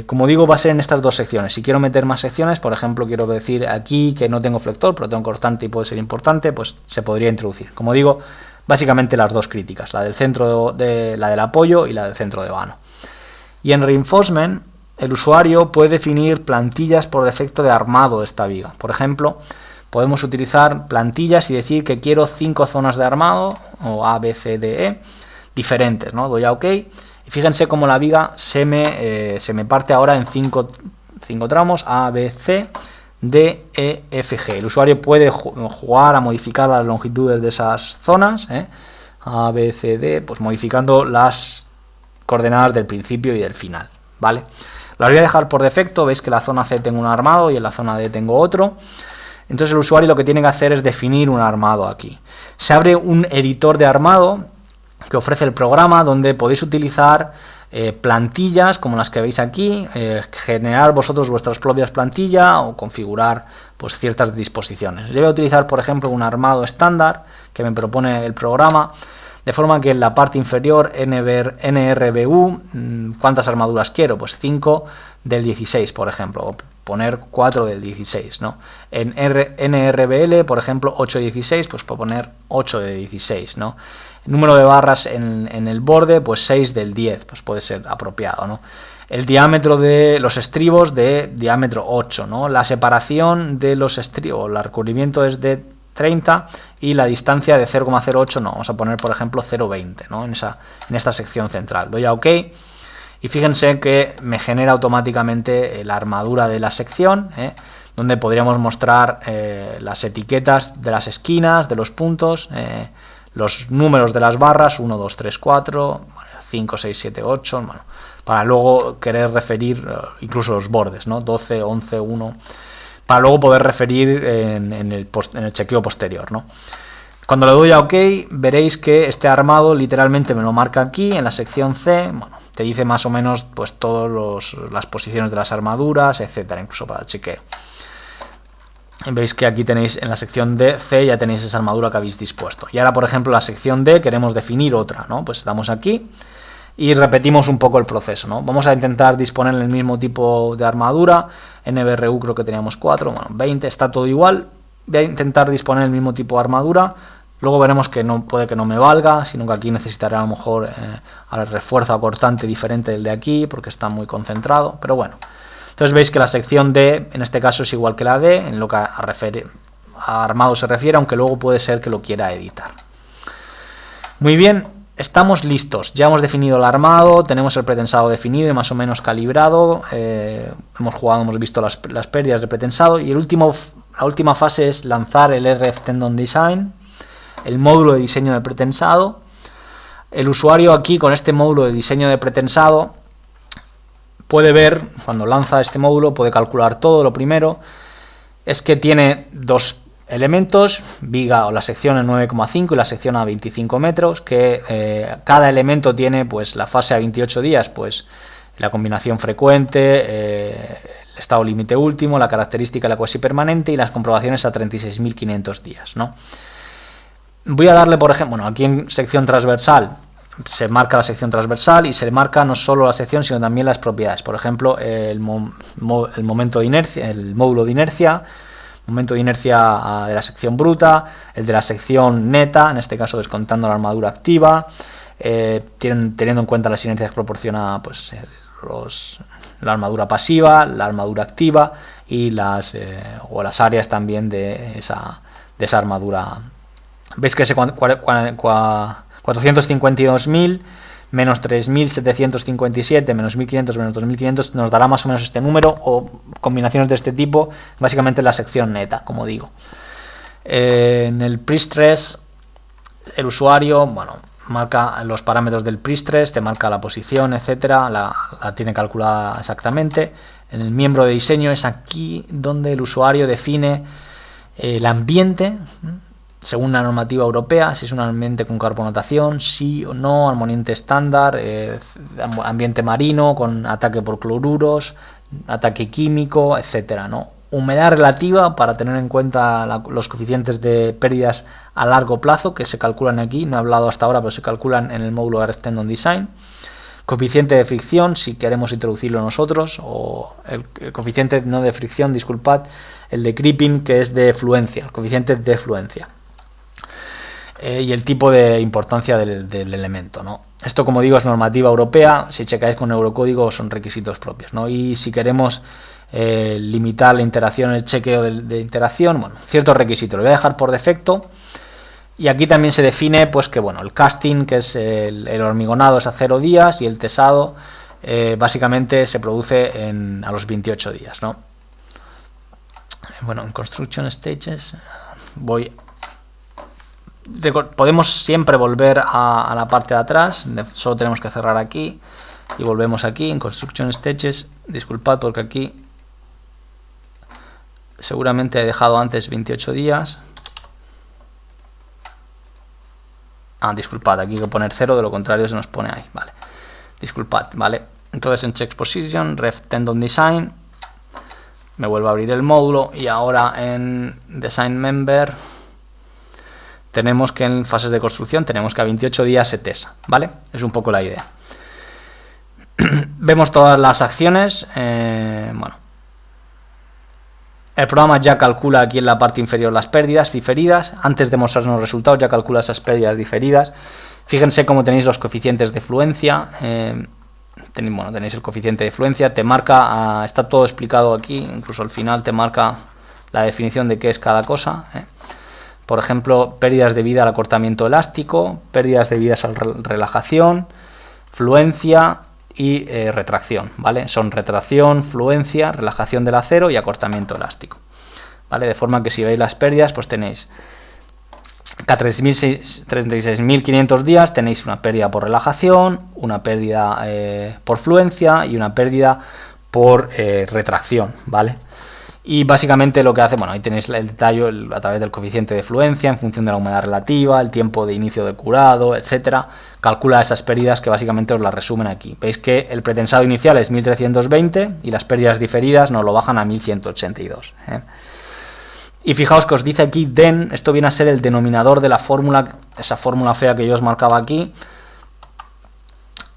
Como digo, va a ser en estas dos secciones. Si quiero meter más secciones, por ejemplo, quiero decir aquí que no tengo flector, pero tengo cortante y puede ser importante, pues se podría introducir. Como digo, básicamente las dos críticas, la del centro la del apoyo y la del centro de vano. Y en Reinforcement, el usuario puede definir plantillas por defecto de armado de esta viga. Por ejemplo, podemos utilizar plantillas y decir que quiero 5 zonas de armado, o A, B, C, D, E, diferentes, ¿no? Doy a OK. Y fíjense cómo la viga se me parte ahora en 5 tramos, A, B, C, D, E, F, G. El usuario puede jugar a modificar las longitudes de esas zonas, A, B, C, D, pues modificando las coordenadas del principio y del final, ¿vale? Las voy a dejar por defecto, veis que en la zona C tengo un armado y en la zona D tengo otro. Entonces el usuario lo que tiene que hacer es definir un armado aquí. Se abre un editor de armado que ofrece el programa, donde podéis utilizar plantillas como las que veis aquí, generar vosotros vuestras propias plantillas o configurar pues ciertas disposiciones. Yo voy a utilizar, por ejemplo, un armado estándar que me propone el programa, de forma que en la parte inferior NRBU, ¿cuántas armaduras quiero? Pues 5 del 16, por ejemplo, o poner 4 del 16, ¿no? En NRBL, por ejemplo, 8 de 16, pues puedo poner 8 de 16, ¿no? El número de barras en el borde, pues 6 del 10, pues puede ser apropiado, ¿no? El diámetro de los estribos de diámetro 8, ¿no? La separación de los estribos, el recubrimiento es de 30 y la distancia de 0,08, no, vamos a poner por ejemplo 0,20, ¿no? En esta sección central. Doy a OK y fíjense que me genera automáticamente la armadura de la sección, donde podríamos mostrar las etiquetas de las esquinas, de los puntos, los números de las barras, 1, 2, 3, 4, 5, 6, 7, 8, bueno, para luego querer referir incluso los bordes, ¿no? 12, 11, 1, para luego poder referir en el chequeo posterior, ¿no? Cuando le doy a OK, veréis que este armado literalmente me lo marca aquí en la sección C. Bueno, te dice más o menos pues todas las posiciones de las armaduras, etcétera, incluso para el chequeo. Veis que aquí tenéis en la sección D, C, ya tenéis esa armadura que habéis dispuesto. Y ahora, por ejemplo, en la sección D queremos definir otra, ¿no? Pues damos aquí y repetimos un poco el proceso, ¿no? Vamos a intentar disponer el mismo tipo de armadura. NBRU creo que teníamos 4, bueno, 20, está todo igual. Voy a intentar disponer el mismo tipo de armadura. Luego veremos que puede que no me valga, sino que aquí necesitaré a lo mejor al refuerzo cortante diferente del de aquí, porque está muy concentrado, pero bueno. Entonces veis que la sección D, en este caso, es igual que la D, en lo que a armado se refiere, aunque luego puede ser que lo quiera editar. Muy bien, estamos listos. Ya hemos definido el armado, tenemos el pretensado definido y más o menos calibrado. Hemos jugado, hemos visto las pérdidas de pretensado y la última fase es lanzar el RF Tendon Design, el módulo de diseño de pretensado. El usuario aquí con este módulo de diseño de pretensado puede ver, cuando lanza este módulo, puede calcular todo. Lo primero es que tiene dos elementos, viga o la sección en 9,5 y la sección a 25 metros, que cada elemento tiene pues la fase a 28 días, pues la combinación frecuente, el estado límite último, la característica de la cuasi permanente y las comprobaciones a 36.500 días, ¿no? Voy a darle, por ejemplo, bueno, aquí en sección transversal se marca la sección transversal y se marca no solo la sección sino también las propiedades, por ejemplo el momento de inercia, el módulo de inercia, momento de inercia de la sección bruta, el de la sección neta, en este caso descontando la armadura activa, teniendo en cuenta las inercias que proporciona pues la armadura pasiva, la armadura activa y las áreas también de esa armadura. Veis que ese 452.000 menos 3.757 menos 1.500 menos 2.500 nos dará más o menos este número, o combinaciones de este tipo, básicamente la sección neta, como digo. En el pre-stress, el usuario, bueno, marca los parámetros del pre-stress, te marca la posición, etcétera, la tiene calculada exactamente. En el miembro de diseño es aquí donde el usuario define el ambiente, según la normativa europea, si es un ambiente con carbonatación, sí o no, ambiente estándar, ambiente marino con ataque por cloruros, ataque químico, etcétera, ¿no? Humedad relativa para tener en cuenta los coeficientes de pérdidas a largo plazo que se calculan aquí, no he hablado hasta ahora, pero se calculan en el módulo de RF Tendon Design. coeficiente de fricción, si queremos introducirlo nosotros, o el coeficiente no de fricción, disculpad, el de creeping, que es de fluencia, el coeficiente de fluencia. Y el tipo de importancia del elemento, ¿no? Esto, como digo, es normativa europea. Si checáis con Eurocódigo son requisitos propios, ¿no? Y si queremos limitar la interacción, el chequeo de interacción, bueno, ciertos requisitos. Lo voy a dejar por defecto. Y aquí también se define, pues, que bueno, el casting, que es el hormigonado, es a 0 días, y el tesado básicamente se produce a los 28 días, ¿no? Bueno, en Construction Stages podemos siempre volver a la parte de atrás, solo tenemos que cerrar aquí y volvemos aquí en Construction Stages. Disculpad porque aquí seguramente he dejado antes 28 días. Disculpad, aquí hay que poner 0, de lo contrario se nos pone ahí, vale. Disculpad, vale. Entonces en Check Position, Ref Tendon Design, me vuelvo a abrir el módulo y ahora en Design Member tenemos que en fases de construcción tenemos que a 28 días se tesa, ¿vale? Es un poco la idea. Vemos todas las acciones. Bueno, el programa ya calcula aquí en la parte inferior las pérdidas diferidas. Antes de mostrarnos los resultados ya calcula esas pérdidas diferidas. Fíjense cómo tenéis los coeficientes de fluencia. Tenéis el coeficiente de fluencia. Te marca, está todo explicado aquí. Incluso al final te marca la definición de qué es cada cosa. Por ejemplo, pérdidas debidas al acortamiento elástico, pérdidas debidas a la relajación, fluencia y retracción, ¿vale? Son retracción, fluencia, relajación del acero y acortamiento elástico, ¿vale? De forma que si veis las pérdidas, pues tenéis que a 36.500 días tenéis una pérdida por relajación, una pérdida por fluencia y una pérdida por retracción, ¿vale? Y básicamente lo que hace, bueno, ahí tenéis el detalle a través del coeficiente de fluencia en función de la humedad relativa, el tiempo de inicio del curado, etcétera. Calcula esas pérdidas que básicamente os las resumen aquí. Veis que el pretensado inicial es 1320 y las pérdidas diferidas nos lo bajan a 1182. Y fijaos que os dice aquí den, esto viene a ser el denominador de la fórmula, esa fórmula fea que yo os marcaba aquí.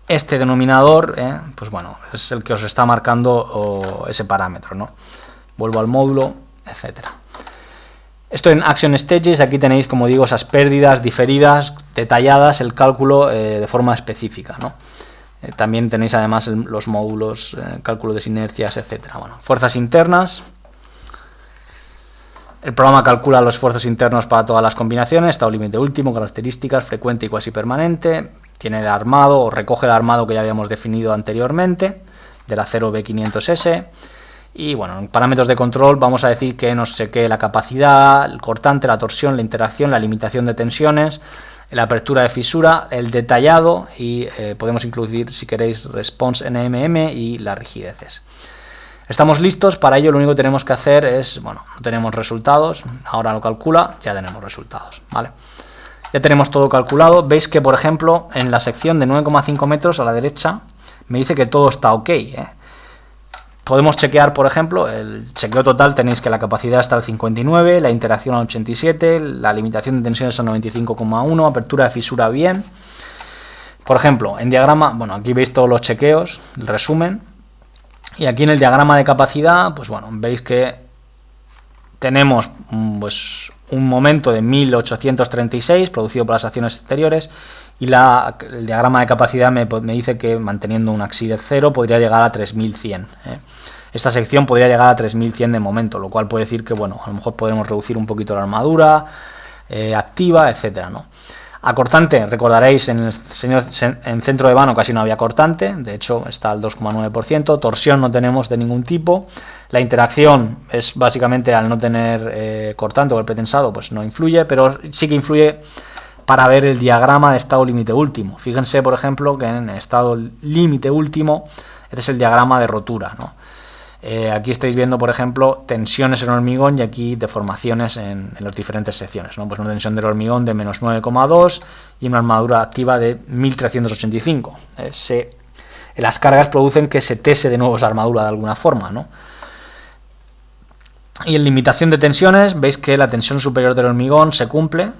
Este denominador, pues bueno, es el que os está marcando ese parámetro, ¿no? Vuelvo al módulo, etcétera. Esto en Action Stages, aquí tenéis, como digo, esas pérdidas diferidas, detalladas, el cálculo de forma específica, ¿no? También tenéis además los módulos, cálculo de sinergias, etcétera. Bueno, fuerzas internas. El programa calcula los esfuerzos internos para todas las combinaciones, estado límite último, características, frecuente y cuasi permanente. Tiene el armado, o recoge el armado que ya habíamos definido anteriormente, del acero B500S. Y bueno, en parámetros de control vamos a decir que nos chequee la capacidad, el cortante, la torsión, la interacción, la limitación de tensiones, la apertura de fisura, el detallado y podemos incluir, si queréis, response NMM y las rigideces. Estamos listos, para ello lo único que tenemos que hacer es, bueno, no tenemos resultados, ahora lo calcula, ya tenemos resultados, ¿vale? Ya tenemos todo calculado, veis que por ejemplo en la sección de 9,5 metros a la derecha me dice que todo está ok, Podemos chequear, por ejemplo, el chequeo total, tenéis que la capacidad está al 59, la interacción al 87, la limitación de tensiones al 95,1, apertura de fisura bien. Por ejemplo, en diagrama, bueno, aquí veis todos los chequeos, el resumen, y aquí en el diagrama de capacidad, pues bueno, veis que tenemos pues un momento de 1836 producido por las acciones exteriores y el diagrama de capacidad me dice que manteniendo un axis de 0 podría llegar a 3100. Esta sección podría llegar a 3100 de momento, lo cual puede decir que bueno, a lo mejor podremos reducir un poquito la armadura activa, etcétera, ¿no? Acortante, recordaréis, en centro de vano casi no había cortante, de hecho está al 2,9%, torsión no tenemos de ningún tipo, la interacción es básicamente al no tener cortante o el pretensado, pues no influye, pero sí que influye para ver el diagrama de estado límite último. Fíjense, por ejemplo, que en estado límite último, este es el diagrama de rotura, ¿no? Aquí estáis viendo, por ejemplo, tensiones en hormigón y aquí deformaciones en las diferentes secciones, ¿no? Pues una tensión del hormigón de menos 9,2 y una armadura activa de 1385. Las cargas producen que se tese de nuevo esa armadura de alguna forma, ¿no? Y en limitación de tensiones, veis que la tensión superior del hormigón se cumple,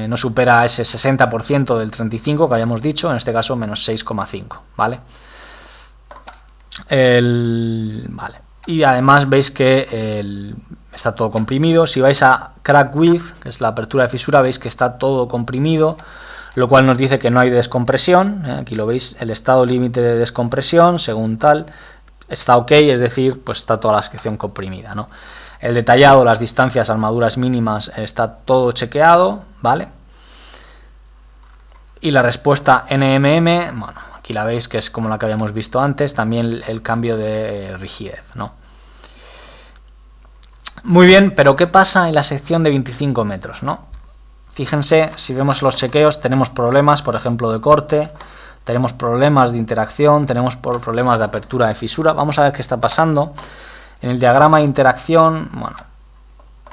no supera ese 60% del 35 que habíamos dicho, en este caso menos 6,5, ¿vale? Vale. Y además veis que está todo comprimido. Si vais a crack width, que es la apertura de fisura, veis que está todo comprimido, lo cual nos dice que no hay descompresión. Aquí lo veis, el estado límite de descompresión, según tal, está ok, es decir, pues está toda la sección comprimida, ¿no? El detallado, las distancias, armaduras mínimas, está todo chequeado, ¿vale? Y la respuesta NMM, bueno, aquí la veis que es como la que habíamos visto antes, también el cambio de rigidez, ¿no? Muy bien, pero ¿qué pasa en la sección de 25 metros, ¿no? Fíjense, si vemos los chequeos, tenemos problemas, por ejemplo, de corte, tenemos problemas de interacción, tenemos problemas de apertura de fisura. Vamos a ver qué está pasando. En el diagrama de interacción, bueno,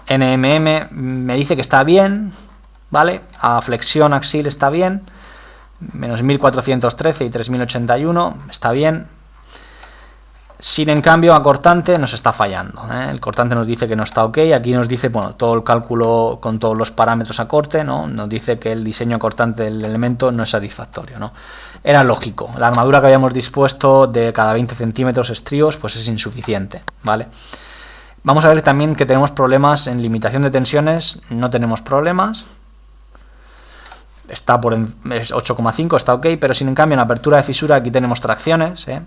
NMM me dice que está bien, ¿vale? A flexión axil está bien, menos 1413 y 3081, está bien. Sin en cambio a cortante nos está fallando, ¿eh? El cortante nos dice que no está ok, aquí nos dice, bueno, todo el cálculo con todos los parámetros a corte, ¿no? Nos dice que el diseño cortante del elemento no es satisfactorio, ¿no? Era lógico, la armadura que habíamos dispuesto de cada 20 centímetros estríos pues es insuficiente, ¿vale? Vamos a ver también que tenemos problemas en limitación de tensiones, no tenemos problemas. Está por 8,5, está ok, pero sin en cambio en apertura de fisura aquí tenemos tracciones, ¿eh?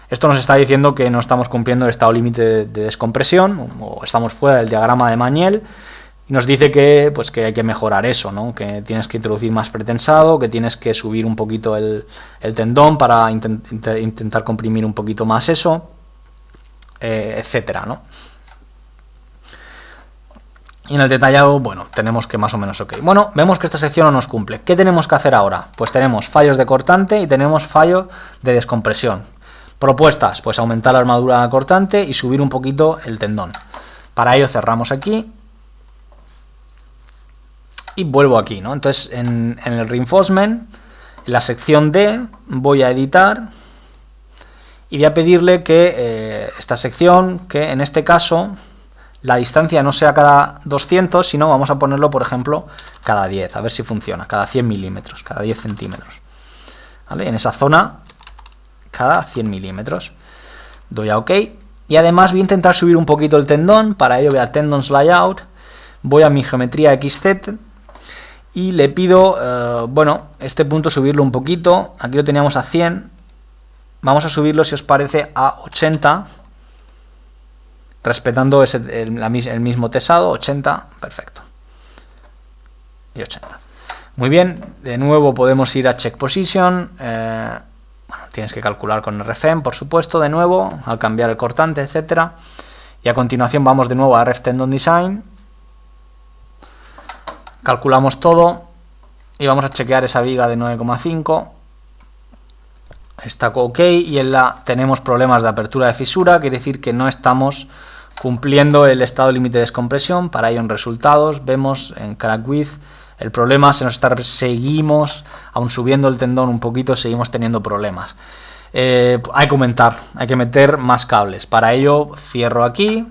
Esto nos está diciendo que no estamos cumpliendo el estado límite de descompresión, o estamos fuera del diagrama de Mañel, y nos dice que, pues, que hay que mejorar eso, ¿no? Que tienes que introducir más pretensado, que tienes que subir un poquito el tendón para intentar comprimir un poquito más eso, etcétera, ¿no? Y en el detallado, bueno, tenemos que más o menos ok. Bueno, vemos que esta sección no nos cumple. ¿Qué tenemos que hacer ahora? Pues tenemos fallos de cortante y tenemos fallo de descompresión. Propuestas, pues aumentar la armadura cortante y subir un poquito el tendón. Para ello cerramos aquí y vuelvo aquí, ¿no? Entonces en el reinforcement, en la sección D, voy a editar y voy a pedirle que esta sección, que en este caso la distancia no sea cada 200, sino vamos a ponerlo, por ejemplo, cada 10, a ver si funciona, cada 100 milímetros, cada 10 centímetros. ¿Vale? En esa zona, cada 100 milímetros. Doy a OK. Y además voy a intentar subir un poquito el tendón. Para ello voy a Tendons Layout. Voy a mi geometría XZ. Y le pido, bueno, este punto subirlo un poquito. Aquí lo teníamos a 100. Vamos a subirlo, si os parece, a 80. Respetando el mismo tesado. 80. Perfecto. Y 80. Muy bien. De nuevo podemos ir a Check Position. Bueno, tienes que calcular con RFM, por supuesto, de nuevo, al cambiar el cortante, etcétera. Y a continuación vamos de nuevo a RF Tendon Design. Calculamos todo y vamos a chequear esa viga de 9,5. Está ok y en la tenemos problemas de apertura de fisura, quiere decir que no estamos cumpliendo el estado límite de descompresión. Para ello en resultados vemos en crack width el problema se nos está, seguimos, aun subiendo el tendón un poquito, seguimos teniendo problemas. Hay que aumentar, hay que meter más cables. Para ello cierro aquí,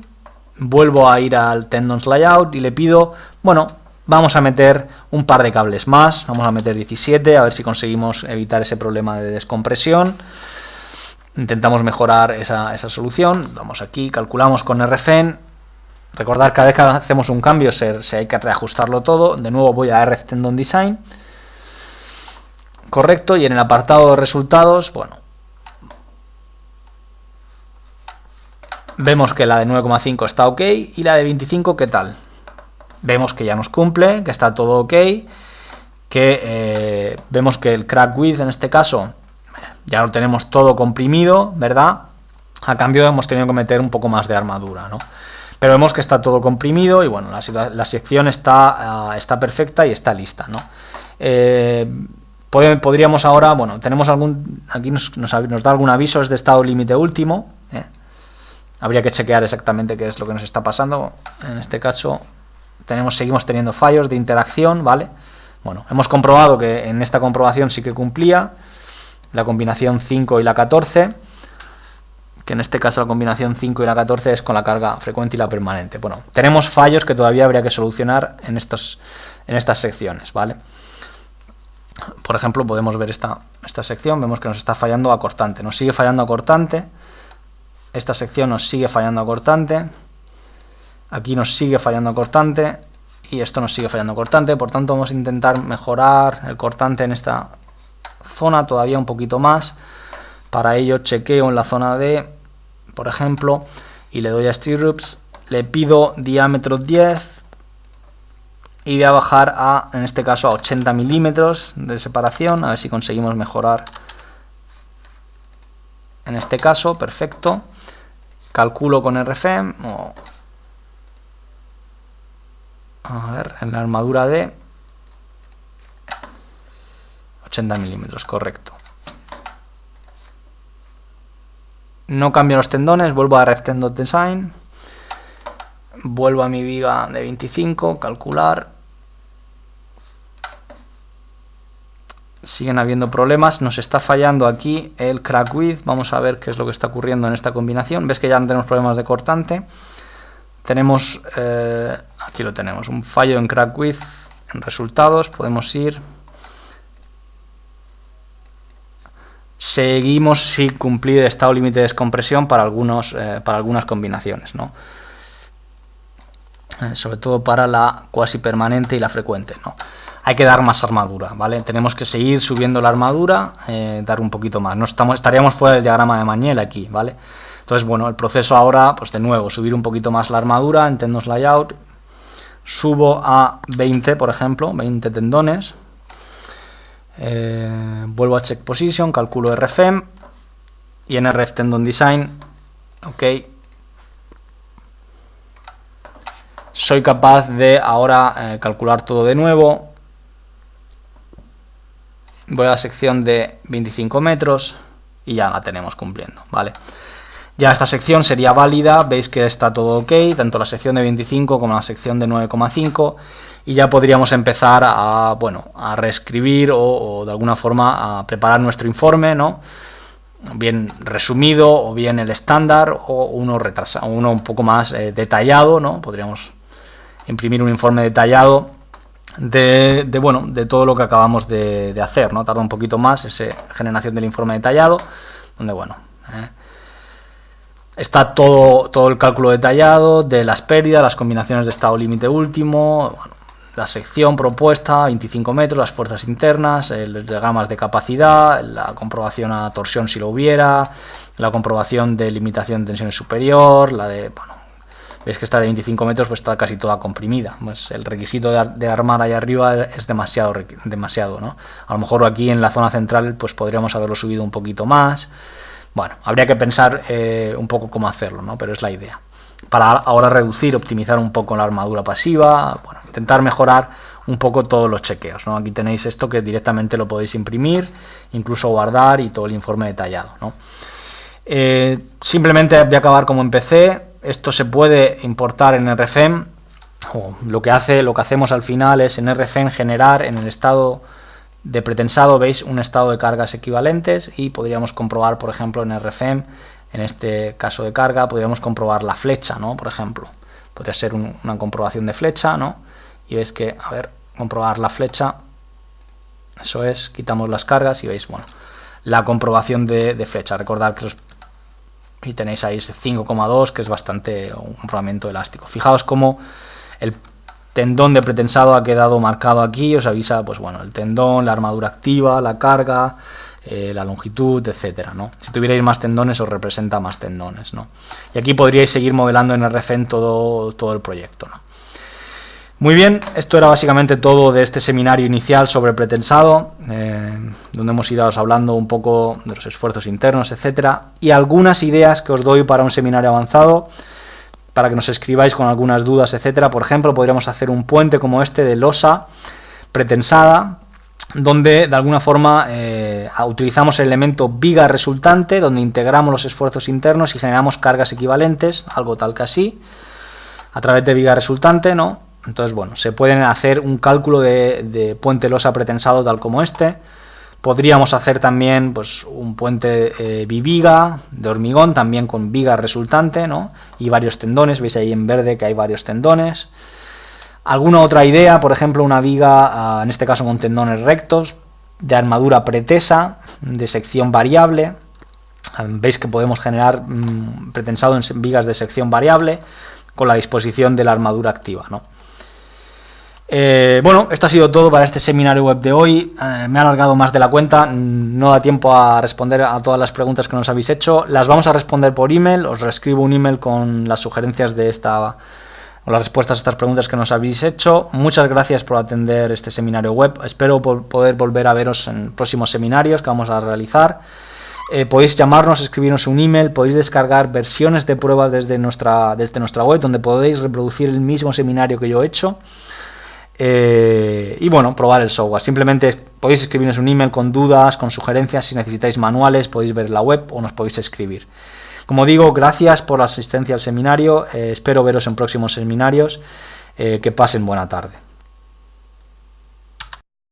vuelvo a ir al Tendons Layout y le pido, bueno, vamos a meter un par de cables más, vamos a meter 17, a ver si conseguimos evitar ese problema de descompresión. Intentamos mejorar esa solución, vamos aquí, calculamos con RFN. Recordar, cada vez que hacemos un cambio se hay que reajustarlo todo. De nuevo voy a RF Tendon Design. Correcto, y en el apartado de resultados, bueno, vemos que la de 9,5 está ok y la de 25, ¿qué tal? Vemos que ya nos cumple, que está todo ok, que vemos que el crack width en este caso ya lo tenemos todo comprimido, ¿verdad? A cambio hemos tenido que meter un poco más de armadura, ¿no? Pero vemos que está todo comprimido y bueno, la sección está perfecta y está lista, ¿no? Podríamos ahora, bueno, tenemos aquí nos da algún aviso, es de estado límite último, ¿eh? Habría que chequear exactamente qué es lo que nos está pasando. En este caso seguimos teniendo fallos de interacción, ¿vale? Bueno, hemos comprobado que en esta comprobación sí que cumplía la combinación 5 y la 14, que en este caso la combinación 5 y la 14 es con la carga frecuente y la permanente. Bueno, tenemos fallos que todavía habría que solucionar en estas secciones, ¿vale? Por ejemplo, podemos ver esta sección, vemos que nos está fallando a cortante, nos sigue fallando a cortante, esta sección nos sigue fallando cortante, aquí nos sigue fallando cortante y esto nos sigue fallando cortante. Por tanto, vamos a intentar mejorar el cortante en esta zona todavía un poquito más. Para ello chequeo en la zona D, por ejemplo, y le doy a stirrups, le pido diámetro 10 y voy a bajar a, en este caso, a 80 milímetros de separación, a ver si conseguimos mejorar en este caso. Perfecto. Calculo con RFEM, a ver, en la armadura de 80 milímetros, correcto. No cambio los tendones, vuelvo a Ref10.Design, vuelvo a mi viga de 25, calcular. Siguen habiendo problemas, nos está fallando aquí el crack width. Vamos a ver qué es lo que está ocurriendo en esta combinación. Ves que ya no tenemos problemas de cortante. Tenemos, aquí lo tenemos, un fallo en crack width. En resultados podemos ir. Seguimos sin cumplir el estado límite de descompresión para algunas combinaciones, ¿no? Sobre todo para la cuasi permanente y la frecuente, ¿no? Hay que dar más armadura, ¿vale? Tenemos que seguir subiendo la armadura, dar un poquito más. Estaríamos fuera del diagrama de Mañel aquí, ¿vale? Entonces, bueno, el proceso ahora, pues de nuevo, subir un poquito más la armadura en Tendons Layout. Subo a 20, por ejemplo, 20 tendones. Vuelvo a Check Position, calculo RFEM y en Ref10.Design, ok. Soy capaz de ahora calcular todo de nuevo. Voy a la sección de 25 metros y ya la tenemos cumpliendo, ¿vale? Ya esta sección sería válida, veis que está todo ok, tanto la sección de 25 como la sección de 9,5, y ya podríamos empezar a, bueno, a reescribir o de alguna forma a preparar nuestro informe, ¿no? Bien resumido o bien el estándar o uno retrasado, uno un poco más detallado, ¿no? Podríamos imprimir un informe detallado de todo lo que acabamos de hacer, ¿no? Tarda un poquito más esa generación del informe detallado, donde bueno, está todo el cálculo detallado de las pérdidas, las combinaciones de estado límite último, bueno, la sección propuesta, 25 metros, las fuerzas internas, los diagramas de capacidad, la comprobación a torsión si lo hubiera, la comprobación de limitación de tensión superior, la de, bueno, veis que esta de 25 metros pues está casi toda comprimida. Pues el requisito de armar ahí arriba es demasiado, ¿no? A lo mejor aquí en la zona central pues podríamos haberlo subido un poquito más. Bueno, habría que pensar un poco cómo hacerlo, ¿no? Pero es la idea. Para ahora reducir, optimizar un poco la armadura pasiva, bueno, intentar mejorar un poco todos los chequeos, ¿no? Aquí tenéis esto que directamente lo podéis imprimir, incluso guardar y todo el informe detallado, ¿no? Simplemente voy a acabar como empecé. Esto se puede importar en RFEM, o lo que hacemos al final es en RFEM generar en el estado de pretensado, veis, un estado de cargas equivalentes y podríamos comprobar, por ejemplo, en RFEM, en este caso de carga, podríamos comprobar la flecha, ¿no? Por ejemplo, podría ser una comprobación de flecha, ¿no? Y veis que, a ver, comprobar la flecha, eso es, quitamos las cargas y veis, bueno, la comprobación de flecha. Recordad que y tenéis ahí ese 5,2 que es bastante un comprobamiento elástico. Fijaos cómo el tendón de pretensado ha quedado marcado aquí, os avisa, pues bueno, el tendón, la armadura activa, la carga, la longitud, etcétera, ¿no? Si tuvierais más tendones os representa más tendones, ¿no? Y aquí podríais seguir modelando en RFEM todo el proyecto, ¿no? Muy bien, esto era básicamente todo de este seminario inicial sobre pretensado, donde hemos ido hablando un poco de los esfuerzos internos, etcétera, y algunas ideas que os doy para un seminario avanzado, para que nos escribáis con algunas dudas, etcétera. Por ejemplo, podríamos hacer un puente como este de losa pretensada, donde de alguna forma utilizamos el elemento viga resultante, donde integramos los esfuerzos internos y generamos cargas equivalentes, algo tal que así, a través de viga resultante, ¿no? Entonces, bueno, se pueden hacer un cálculo de puente losa pretensado tal como este. Podríamos hacer también pues un puente biviga de hormigón, también con viga resultante, ¿no? Y varios tendones, veis ahí en verde que hay varios tendones. Alguna otra idea, por ejemplo, una viga, en este caso con tendones rectos, de armadura pretesa, de sección variable. Veis que podemos generar pretensado en vigas de sección variable con la disposición de la armadura activa, ¿no? Bueno, esto ha sido todo para este seminario web de hoy. Me ha alargado más de la cuenta, no da tiempo a responder a todas las preguntas que nos habéis hecho. Las vamos a responder por email, os reescribo un email con las sugerencias de esta o las respuestas a estas preguntas que nos habéis hecho. Muchas gracias por atender este seminario web. Espero poder volver a veros en próximos seminarios que vamos a realizar. Podéis llamarnos, escribirnos un email, podéis descargar versiones de pruebas desde nuestra web, donde podéis reproducir el mismo seminario que yo he hecho. Y bueno, probar el software. Simplemente podéis escribirnos un email con dudas, con sugerencias. Si necesitáis manuales, podéis ver la web o nos podéis escribir. Como digo, gracias por la asistencia al seminario. Espero veros en próximos seminarios. Que pasen buena tarde.